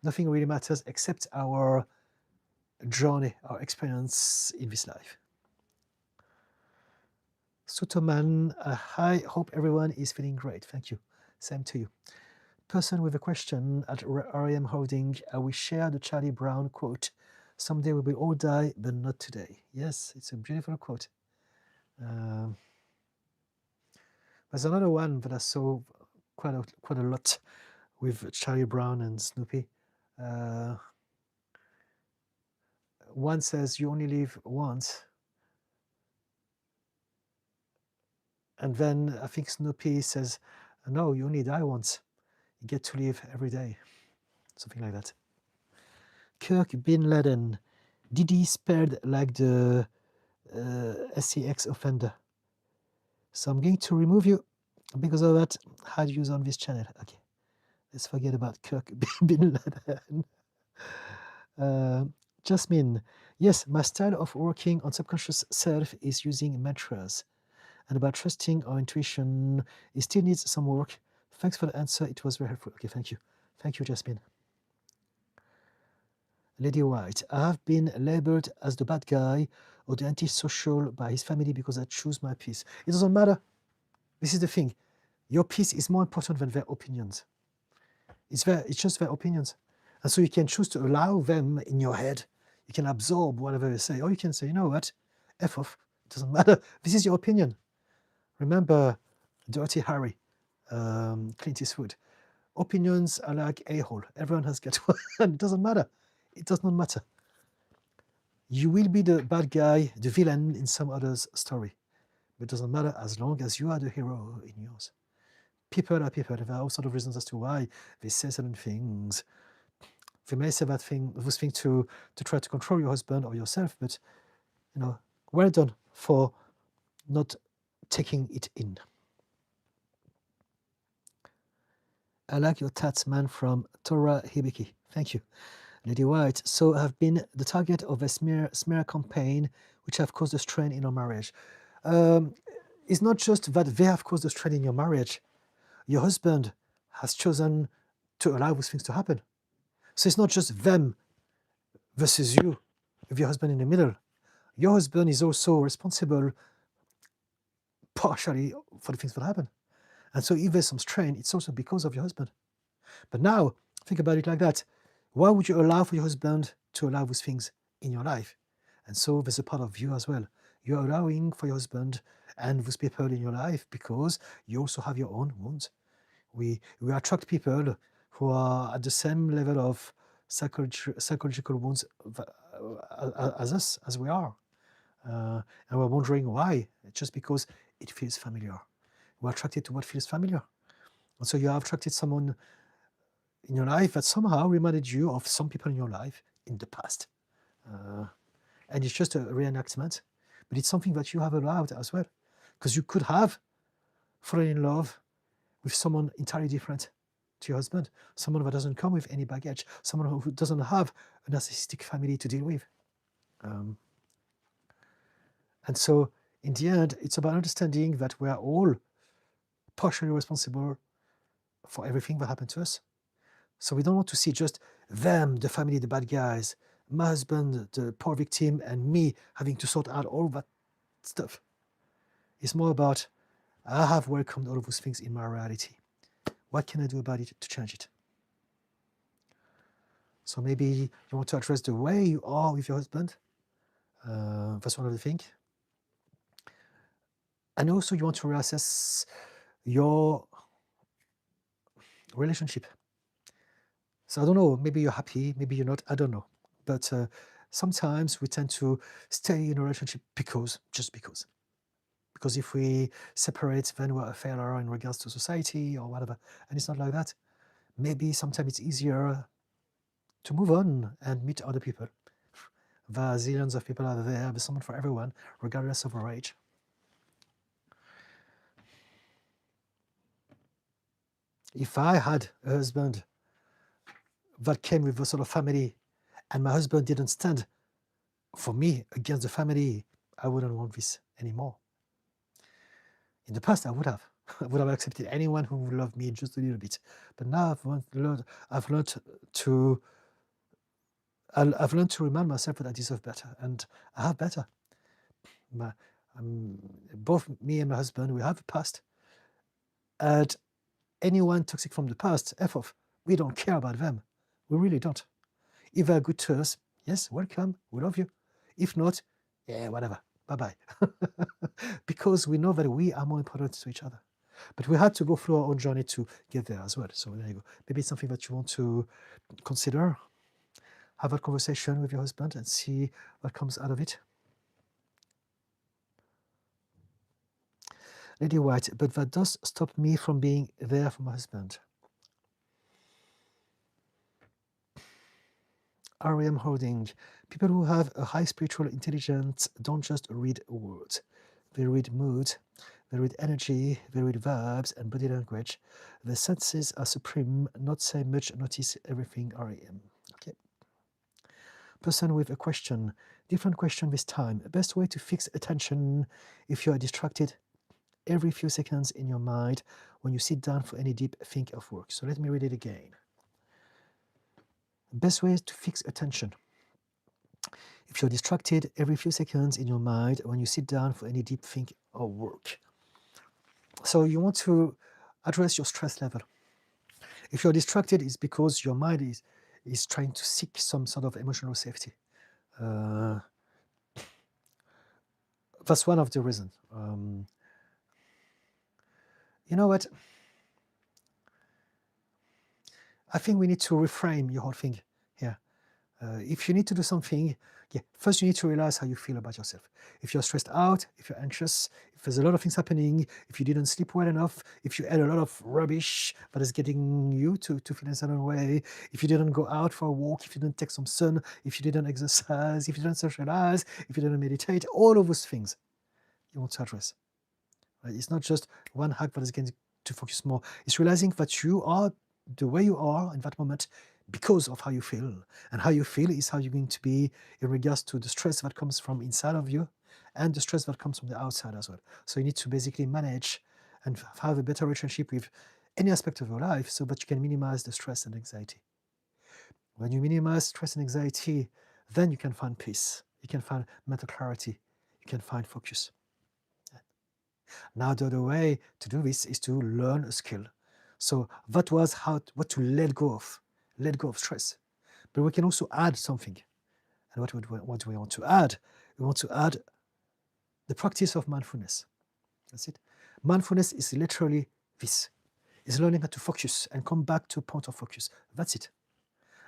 Nothing really matters except our journey, our experience in this life. Sutoman, I hope everyone is feeling great. Thank you. Same to you. Person with a question at RAM Holding, we share the Charlie Brown quote, "Someday we will all die, but not today." Yes, it's a beautiful quote. There's another one that I saw quite a lot with Charlie Brown and Snoopy. One says, "You only live once." And then I think Snoopy says, "No, you only die once. You get to live every day." Something like that. Kirk Bin Laden. Didi spelled like the SCX offender. So I'm going to remove you because of that. Hide use on this channel. Okay. Let's forget about Kirk Bin Laden. Jasmine. Yes, my style of working on subconscious self is using mantras. And about trusting our intuition, it still needs some work. Thanks for the answer. It was very helpful. Okay, thank you. Thank you, Jasmine. Lady White. I have been labeled as the bad guy or the antisocial by his family because I choose my peace. It doesn't matter. This is the thing. Your peace is more important than their opinions. It's just their opinions. And so you can choose to allow them in your head. You can absorb whatever they say. Or you can say, you know what? F off. It doesn't matter. This is your opinion. Remember Dirty Harry, Clint Eastwood. Opinions are like a-hole. Everyone has got one. It doesn't matter. It does not matter. You will be the bad guy, the villain in some other's story. But it doesn't matter as long as you are the hero in yours. People are people. There are all sorts of reasons as to why they say certain things. They may say those things to try to control your husband or yourself, but well done for not taking it in. I like your tats, man, from Torah Hibiki. Thank you. Lady White. So I've been the target of a smear campaign which have caused a strain in our marriage. It's not just that they have caused a strain in your marriage. Your husband has chosen to allow those things to happen. So it's not just them versus you, with your husband in the middle. Your husband is also responsible partially for the things that happen. And so if there's some strain, it's also because of your husband. But now, think about it like that. Why would you allow for your husband to allow those things in your life? And so there's a part of you as well. You're allowing for your husband and those people in your life because you also have your own wounds. We attract people who are at the same level of psychological wounds as us, as we are. And we're wondering why. It's just because it feels familiar. We're attracted to what feels familiar. And so you have attracted someone in your life that somehow reminded you of some people in your life in the past. And it's just a reenactment, but it's something that you have allowed as well. Because you could have fallen in love with someone entirely different to your husband, someone that doesn't come with any baggage, someone who doesn't have a narcissistic family to deal with. And so in the end, it's about understanding that we are all partially responsible for everything that happened to us. So we don't want to see just them, the family, the bad guys, my husband, the poor victim, and me having to sort out all that stuff. It's more about, I have welcomed all of those things in my reality. What can I do about it to change it? So maybe you want to address the way you are with your husband. That's one of the things. And also you want to reassess your relationship. So I don't know, maybe you're happy, maybe you're not, I don't know. But sometimes we tend to stay in a relationship just because. Because if we separate, then we're a failure in regards to society or whatever. And it's not like that. Maybe sometimes it's easier to move on and meet other people. There are zillions of people out there, there's someone for everyone, regardless of our age. If I had a husband that came with a sort of family and my husband didn't stand for me against the family, I wouldn't want this anymore. In the past, I would have. I would have accepted anyone who would love me just a little bit. But now I've learned to remind myself that I deserve better, and I have better. Both me and my husband, we have a past, and anyone toxic from the past, F off. We don't care about them. We really don't. If they're good to us, yes, welcome, we love you. If not, yeah, whatever, bye-bye. Because we know that we are more important to each other. But we had to go through our own journey to get there as well. So there you go. Maybe it's something that you want to consider. Have a conversation with your husband and see what comes out of it. Lady White, but that does stop me from being there for my husband. R.E.M. Holding. People who have a high spiritual intelligence don't just read words. They read mood, they read energy, they read verbs and body language. The senses are supreme, not say much, notice everything. R.E.M. Okay. Person with a question. Different question this time. Best way to fix attention if you are distracted every few seconds in your mind when you sit down for any deep think of work. So let me read it again. Best way to fix attention if you're distracted every few seconds in your mind when you sit down for any deep think or work. So you want to address your stress level. If you're distracted, it's because your mind is trying to seek some sort of emotional safety. That's one of the reasons. You know what? I think we need to reframe your whole thing here. If you need to do something, first you need to realize how you feel about yourself. If you're stressed out, if you're anxious, if there's a lot of things happening, if you didn't sleep well enough, if you ate a lot of rubbish that is getting you to feel a certain way, if you didn't go out for a walk, if you didn't take some sun, if you didn't exercise, if you didn't socialize, if you didn't meditate, all of those things you want to address. Right? It's not just one hack that is going to focus more. It's realizing that you are the way you are in that moment because of how you feel. And how you feel is how you're going to be in regards to the stress that comes from inside of you and the stress that comes from the outside as well. So you need to basically manage and have a better relationship with any aspect of your life so that you can minimize the stress and anxiety. When you minimize stress and anxiety, then you can find peace. You can find mental clarity. You can find focus. Now the other way to do this is to learn a skill. So that was what to let go of stress. But we can also add something. And what do we want to add? We want to add the practice of mindfulness. That's it. Mindfulness is literally this. It's learning how to focus and come back to a point of focus. That's it.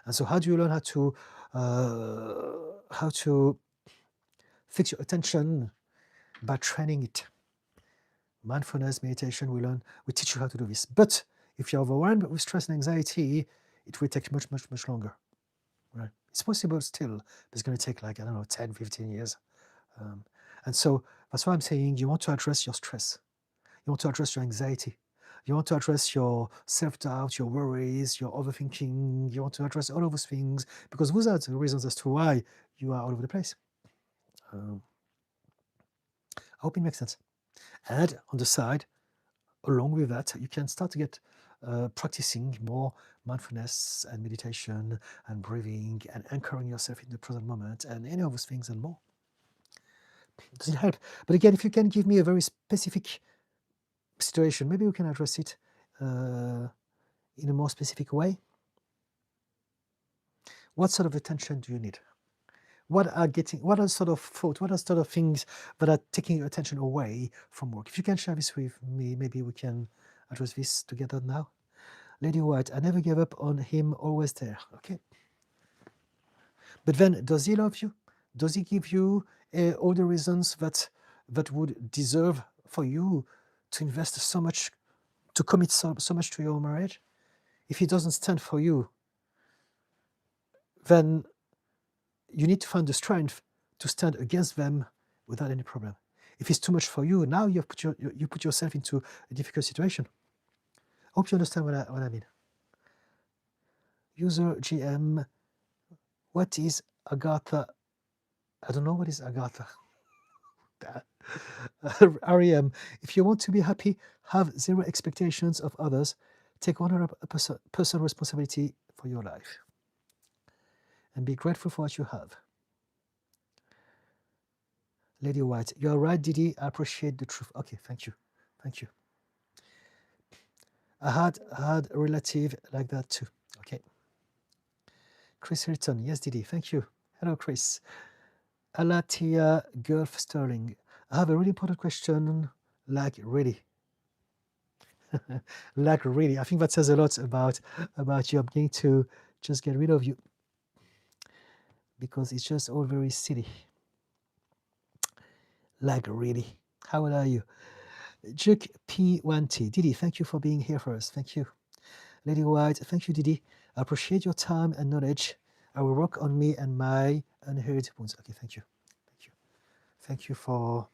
And so how do you learn how to fix your attention? By training it. Mindfulness, meditation, we teach you how to do this. But if you're overwhelmed with stress and anxiety, it will take much, much, much longer. Right? It's possible still, but it's going to take 10, 15 years. And so that's why I'm saying you want to address your stress. You want to address your anxiety. You want to address your self-doubt, your worries, your overthinking. You want to address all of those things because those are the reasons as to why you are all over the place. I hope it makes sense. And on the side, along with that, you can start to get practicing more mindfulness and meditation and breathing and anchoring yourself in the present moment and any of those things and more. Does it help? But again, if you can give me a very specific situation, maybe we can address it in a more specific way. What sort of attention do you need? What are sort of thoughts, what are sort of things that are taking your attention away from work? If you can share this with me, maybe we can address this together now. Lady White, I never gave up on him, always there. Okay. But then, does he love you? Does he give you all the reasons that would deserve for you to invest so much, to commit so much to your marriage? If he doesn't stand for you, then you need to find the strength to stand against them without any problem. If it's too much for you, now you put yourself into a difficult situation. I hope you understand what I mean. User GM, what is Agatha? I don't know what is Agatha. REM, if you want to be happy, have zero expectations of others. Take 100% responsibility for your life. And be grateful for what you have. Lady White, you are right, Didi. I appreciate the truth. Okay, thank you. Thank you. I had a relative like that too. Okay. Chris Hilton, yes, Didi. Thank you. Hello, Chris. Alatia Gulf Sterling. I have a really important question. Like really. Like really. I think that says a lot about you. I'm going to just get rid of you because it's just all very silly. Like really. How old are you? Juk P1T. Didi, thank you for being here for us. Thank you. Lady White, thank you, Didi. I appreciate your time and knowledge. I will work on me and my unheard wounds. Okay, thank you. Thank you. Thank you for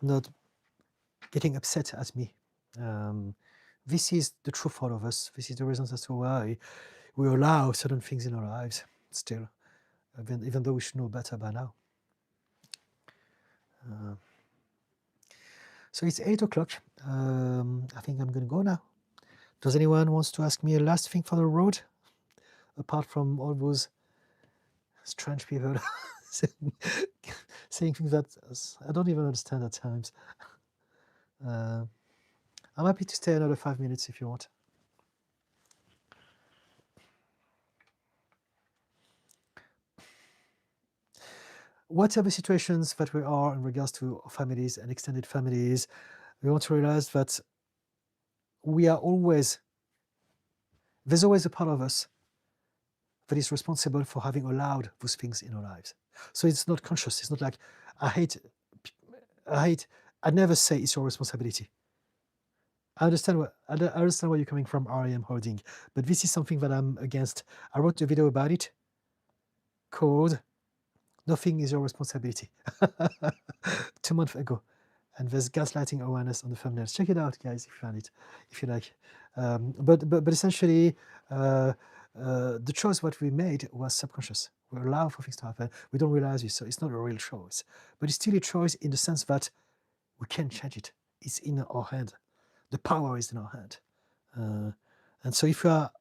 not getting upset at me. This is the truth for all of us. This is the reasons as to why we allow certain things in our lives still, even though we should know better by now. So it's 8 o'clock. I think I'm going to go now. Does anyone wants to ask me a last thing for the road? Apart from all those strange people saying things that I don't even understand at times. I'm happy to stay another 5 minutes if you want. Whatever situations that we are in regards to families and extended families, we want to realize that there's always a part of us that is responsible for having allowed those things in our lives. So it's not conscious. It's not like I never say it's your responsibility. I understand where you're coming from, R.A.M. Holding, but this is something that I'm against. I wrote a video about it called Nothing is Your Responsibility 2 months ago. And there's gaslighting awareness on the thumbnail. Check it out, guys, if you find it, if you like. But essentially, the choice what we made was subconscious. We allow for things to happen. We don't realize it, so it's not a real choice. But it's still a choice in the sense that we can change it. It's in our hand. The power is in our hand. And so if you are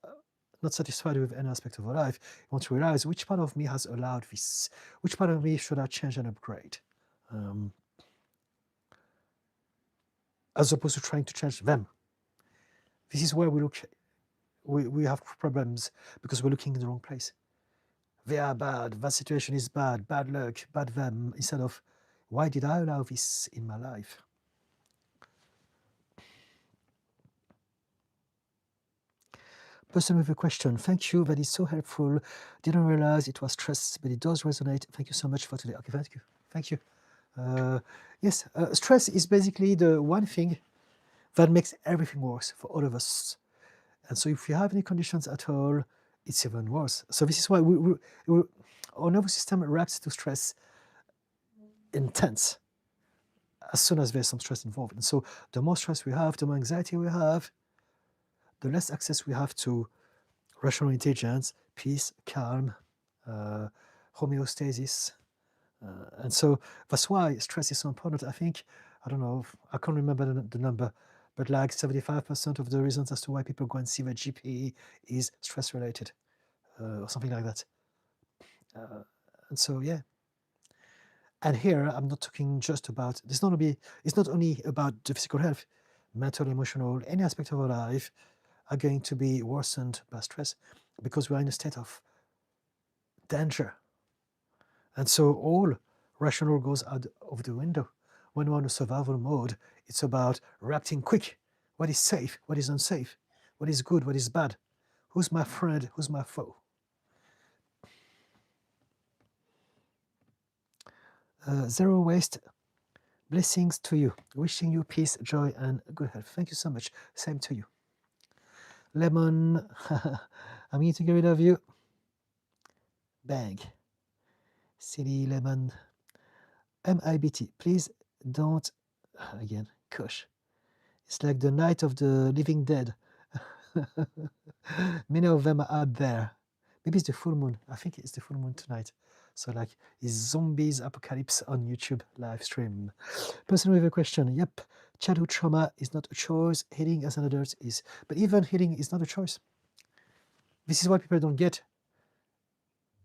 not satisfied with any aspect of our life, you want to realize which part of me has allowed this, which part of me should I change and upgrade, as opposed to trying to change them. This is where we have problems because we're looking in the wrong place. They are bad, that situation is bad, bad luck, bad them, instead of why did I allow this in my life? Person with a question, thank you, that is so helpful. Didn't realize it was stress, but it does resonate. Thank you so much for today. Okay, thank you. Yes, stress is basically the one thing that makes everything worse for all of us. And so if you have any conditions at all, it's even worse. So this is why our nervous system reacts to stress intense as soon as there's some stress involved. And so the more stress we have, the more anxiety we have, the less access we have to rational intelligence, peace, calm, homeostasis. And so that's why stress is so important. I think, I don't know, I can't remember the number, but like 75% of the reasons as to why people go and see their GP is stress related, or something like that. And so, yeah. And here, I'm not talking just about, it's not only about the physical health, mental, emotional, any aspect of our life are going to be worsened by stress because we're in a state of danger. And so all rational goes out of the window. When we're in a survival mode, it's about reacting quick. What is safe? What is unsafe? What is good? What is bad? Who's my friend? Who's my foe? Zero waste. Blessings to you. Wishing you peace, joy, and good health. Thank you so much. Same to you. Lemon. I'm going to get rid of you. Bang. Silly lemon. MIBT. Please don't. Again, gosh. It's like the night of the living dead. Many of them are out there. Maybe it's the full moon. I think it's the full moon tonight. So like, it's zombies apocalypse on YouTube live stream. Person with a question. Yep. Childhood trauma is not a choice. Healing as an adult is. But even healing is not a choice. This is what people don't get.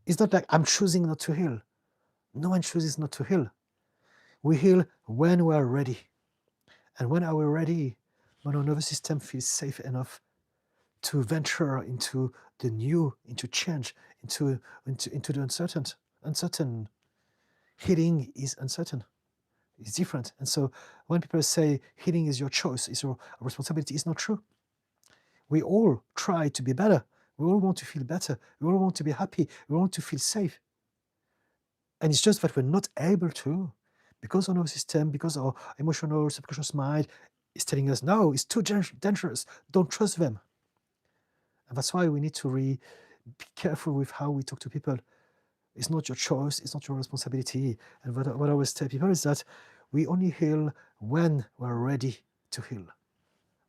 It's not like I'm choosing not to heal. No one chooses not to heal. We heal when we are ready. And when are we ready? When our nervous system feels safe enough to venture into the new, into change, into the uncertain. Healing is uncertain. It's different. And so when people say healing is your choice, it's your responsibility, it's not true. We all try to be better. We all want to feel better. We all want to be happy. We want to feel safe. And it's just that we're not able to, because our nervous system, because our emotional subconscious mind is telling us, no, it's too dangerous. Don't trust them. And that's why we need to be careful with how we talk to people. It's not your choice. It's not your responsibility. And what I always tell people is that we only heal when we're ready to heal.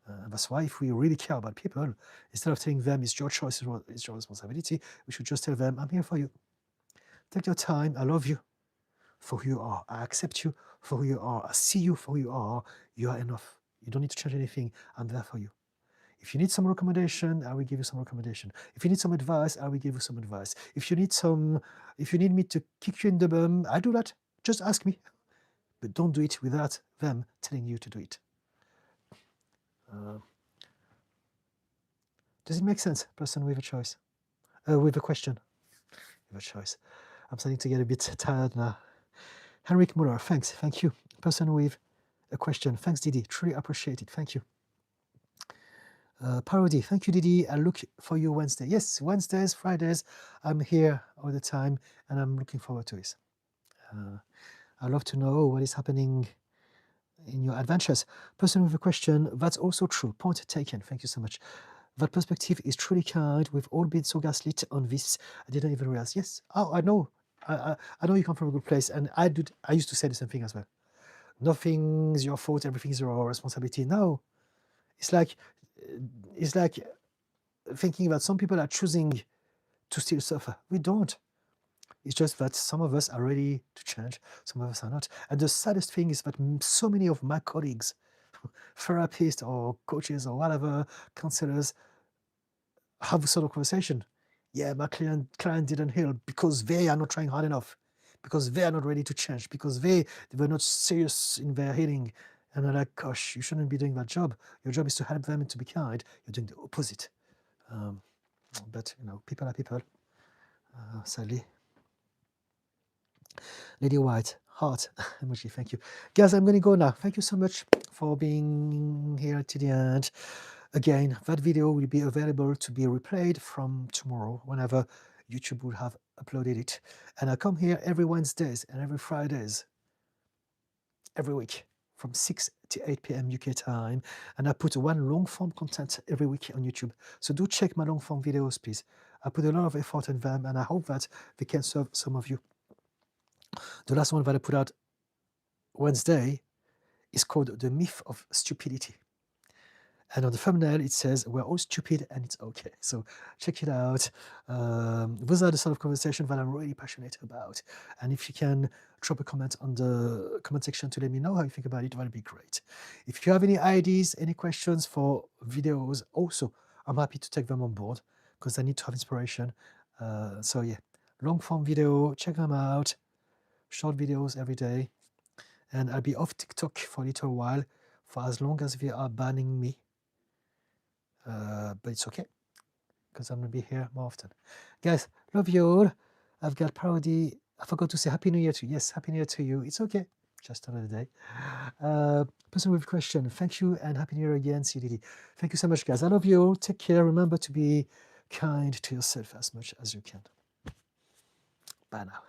And that's why if we really care about people, instead of telling them it's your choice, it's your responsibility, we should just tell them, I'm here for you. Take your time. I love you for who you are. I accept you for who you are. I see you for who you are. You are enough. You don't need to change anything. I'm there for you. If you need some recommendation, I will give you some recommendation. If you need some advice, I will give you some advice. If you need me to kick you in the bum, I do that. Just ask me. But don't do it without them telling you to do it. Does it make sense? Person with a choice. With a question. With a choice. I'm starting to get a bit tired now. Henrik Muller, thanks. Thank you. Person with a question. Thanks, Didi. Truly appreciate it. Thank you. Parody, thank you, Didi. I look for you Wednesday. Yes, Wednesdays, Fridays, I'm here all the time, and I'm looking forward to it. I'd love to know what is happening in your adventures. Person with a question, that's also true. Point taken. Thank you so much. That perspective is truly kind. We've all been so gaslit on this. I didn't even realize. Yes. Oh, I know. I know you come from a good place, and I used to say the same thing as well. Nothing's your fault. Everything's your responsibility. No. It's like thinking that some people are choosing to still suffer. We don't. It's just that some of us are ready to change, some of us are not. And the saddest thing is that so many of my colleagues, therapists or coaches or whatever, counselors, have a sort of conversation. Yeah, my client didn't heal because they are not trying hard enough, because they are not ready to change, because they were not serious in their healing. And I'm like, gosh, you shouldn't be doing that job. Your job is to help them and to be kind. You're doing the opposite. But, people are people, sadly. Lady White, heart emoji, thank you. Guys, I'm going to go now. Thank you so much for being here to the end. Again, that video will be available to be replayed from tomorrow, whenever YouTube will have uploaded it. And I come here every Wednesdays and every Fridays, every week, from 6 to 8 p.m. UK time. And I put one long form content every week on YouTube. So do check my long form videos, please. I put a lot of effort in them, and I hope that they can serve some of you. The last one that I put out Wednesday is called The Myth of Stupidity. And on the thumbnail, it says, we're all stupid and it's okay. So check it out. Those are the sort of conversations that I'm really passionate about. And if you can drop a comment on the comment section to let me know how you think about it, that would be great. If you have any ideas, any questions for videos, also, I'm happy to take them on board because I need to have inspiration. So yeah, long form video, check them out. Short videos every day. And I'll be off TikTok for a little while, for as long as they are banning me. But it's okay, because I'm going to be here more often. Guys, love you all. I've got parody. I forgot to say Happy New Year to you. Yes, Happy New Year to you. It's okay. Just another day. Person with a question. Thank you and Happy New Year again, CDD. Thank you so much, guys. I love you all. Take care. Remember to be kind to yourself as much as you can. Bye now.